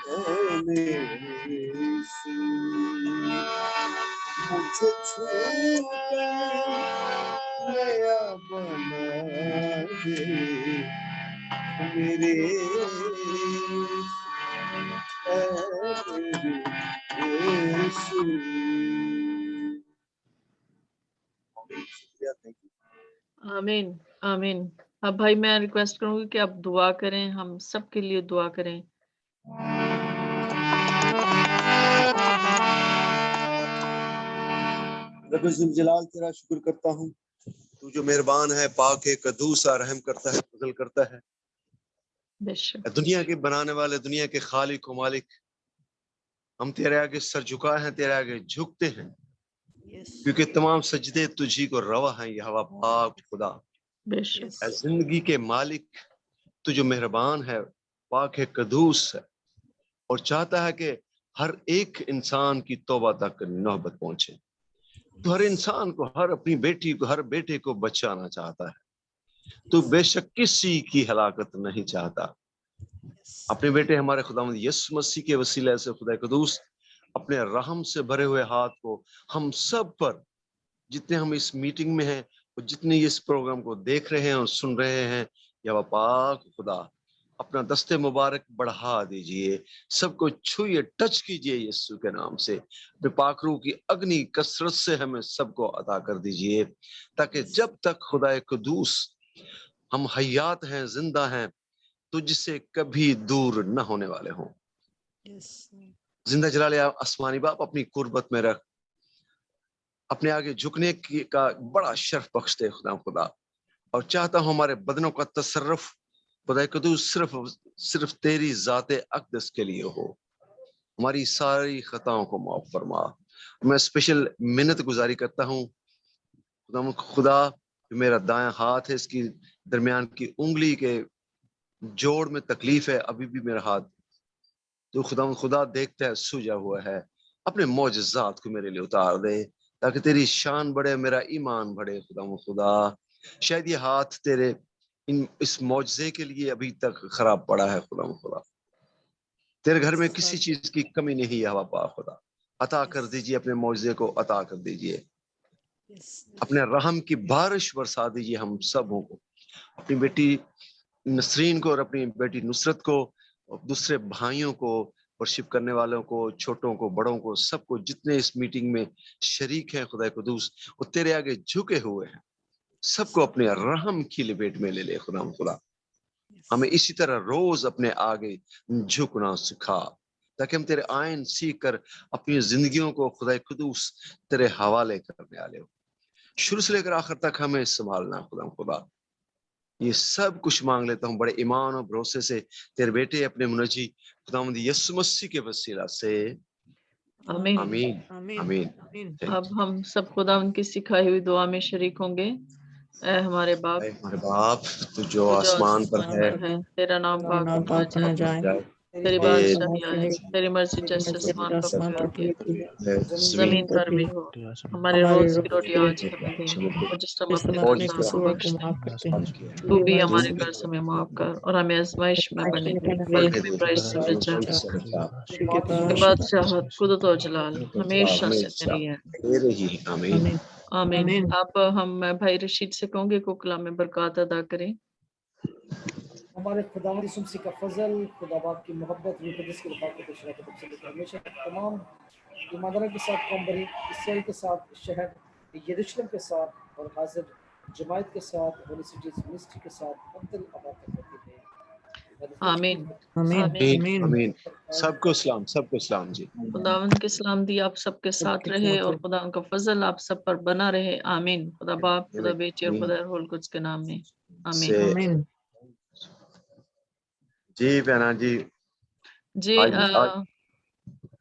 اے میرے یسوع، مجھے چھو کر نیا بنا دے میرے یسوع، اے میرے یسوع۔ شکریہ، thank you۔ آمین آمین۔ اب بھائی میں ریکویسٹ کروں گی کہ آپ دعا کریں، ہم سب کے لیے دعا کریں۔ رب ذوالجلال تیرا شکر کرتا ہوں، تو جو مہربان ہے، پاک ہے، قدوس ہے، رحم کرتا ہے، فضل کرتا ہے، بے شک دنیا کے بنانے والے، دنیا کے خالق و مالک، ہم تیرے آگے سر جھکائے ہیں، تیرے آگے جھکتے ہیں، کیونکہ تمام سجدے تجھی کو روا ہیں، یہ ہوا پاک خدا۔ بے شک اے زندگی کے مالک، تو جو مہربان ہے، پاک ہے، قدوس ہے، اور چاہتا ہے کہ ہر ایک انسان کی توبہ تک نوبت پہنچے، تو ہر انسان کو، ہر اپنی بیٹی کو، ہر بیٹے کو بچانا چاہتا ہے، تو بے شک کسی کی ہلاکت نہیں چاہتا۔ اپنے بیٹے ہمارے خداوند یسوع مسیح کے وسیلے سے خدا قدوس اپنے رحم سے بھرے ہوئے ہاتھ کو ہم سب پر، جتنے ہم اس میٹنگ میں ہیں اور جتنے اس پروگرام کو دیکھ رہے ہیں اور سن رہے ہیں، یا پاک خدا اپنا دست مبارک بڑھا دیجئے، سب کو چھوئیے، ٹچ کیجئے یسوع کے نام سے، اپنے پاک روح کی اگنی کثرت سے ہمیں سب کو عطا کر دیجئے، تاکہ جب تک خدا قدوس ہم حیات ہیں، زندہ ہیں، تجھ سے کبھی دور نہ ہونے والے ہوں۔ زندہ جلال آسمانی باپ اپنی قربت میں رکھ، اپنے آگے جھکنے کا بڑا شرف بخش دے خدا، اور چاہتا ہوں ہمارے بدنوں کا تصرف خدا قدوس صرف تیری ذات اقدس کے لیے ہو، ہماری ساری خطاؤں کو معاف فرما۔ میں اسپیشل منت گزاری کرتا ہوں خدا، جو میرا دایاں ہاتھ ہے، اس کی درمیان کی انگلی کے جوڑ میں تکلیف ہے، ابھی بھی میرا ہاتھ تو خدا دیکھتا ہے، سوجا ہوا ہے، اپنے معجزات کو میرے لیے اتار دے، تاکہ تیری شان بڑھے، میرا ایمان بڑھے۔ خدا شاید یہ ہاتھ تیرے اس معجزے کے لیے ابھی تک خراب پڑا ہے، خدا تیرے گھر میں کسی چیز کی کمی نہیں ہے، خدا عطا کر دیجئے، اپنے معجزے کو عطا کر دیجئے، اپنے رحم کی بارش برسا دیجئے ہم سبوں کو، اپنی بیٹی نسرین کو اور اپنی بیٹی نصرت کو اور دوسرے بھائیوں کو، ورشپ کرنے والوں کو، چھوٹوں کو، بڑوں کو، سب کو، جتنے اس میٹنگ میں شریک ہیں خدا قدوس، وہ تیرے آگے جھکے ہوئے ہیں، سب کو اپنے رحم کی لپیٹ میں لے لے خدا ہمیں اسی طرح روز اپنے آگے جھکنا سکھا، تاکہ ہم تیرے آئین سیکھ کر اپنی زندگیوں کو خدا قدوس تیرے حوالے کرنے والے ہو، شروع سے لے کر آخر تک ہمیں سنبھالنا خدا یہ سب کچھ مانگ لیتا ہوں بڑے ایمان اور بھروسے سے تیرے بیٹے اپنے منجی خداوند یسوع مسیح کے وسیلہ سے، آمین آمین آمین۔ اب ہم سب خدا ان کی سکھائی ہوئی دعا میں شریک ہوں گے۔ اے ہمارے باپ، اے ہمارے باپ، تو جو تو جو آسمان پر ہے، تیرا نام پاک ہونا جائے، تیری بادشاہی آئے، تیری مرضی جیسے آسمان پر بھی ہوتی ہے زمین پر بھی ہو، ہمارے روز کی روٹی آج ہمیں دے، اور جس طرح ہم اپنے گناہگاروں کو بخشتے ہیں، تو بھی ہمارے گھر سے ہمیں معاف کر، اور ہمیں آزمائش میں بنے بلکہ برائی سے بچا، کہ بادشاہت، قدرت و جلال ہمیشہ سے تیری ہے۔ آمین۔ آمین۔ اب ہم بھائی رشید سے کہوں گے کو کلام میں برکات ادا کریں۔ ہمارے خداوند یسوع مسیح کا فضل، خدا باپ کی محبت، روح القدس کی رفاقت و شراکت سے ہمیشہ تمام ایمانداروں کے ساتھ، قوم بری اسرائیل کے ساتھ، شہر یروشلم کے ساتھ اور حاضر جماعت کے ساتھ، ہولی سٹیز منسٹری کے ساتھ ابدل آباد تک ہوتی ہے۔ آمین آمین آمین۔ سب کو سلام، سب کو سلام جی۔ خداوند کے سلام دی آپ سب کے ساتھ رہے، اور خدا ان کا فضل آپ سب پر بنا رہے۔ آمین۔ خدا باپ، خدا بیٹی اور خدا روح القدس کے نام میں آمین۔ جی بہنا جی، جی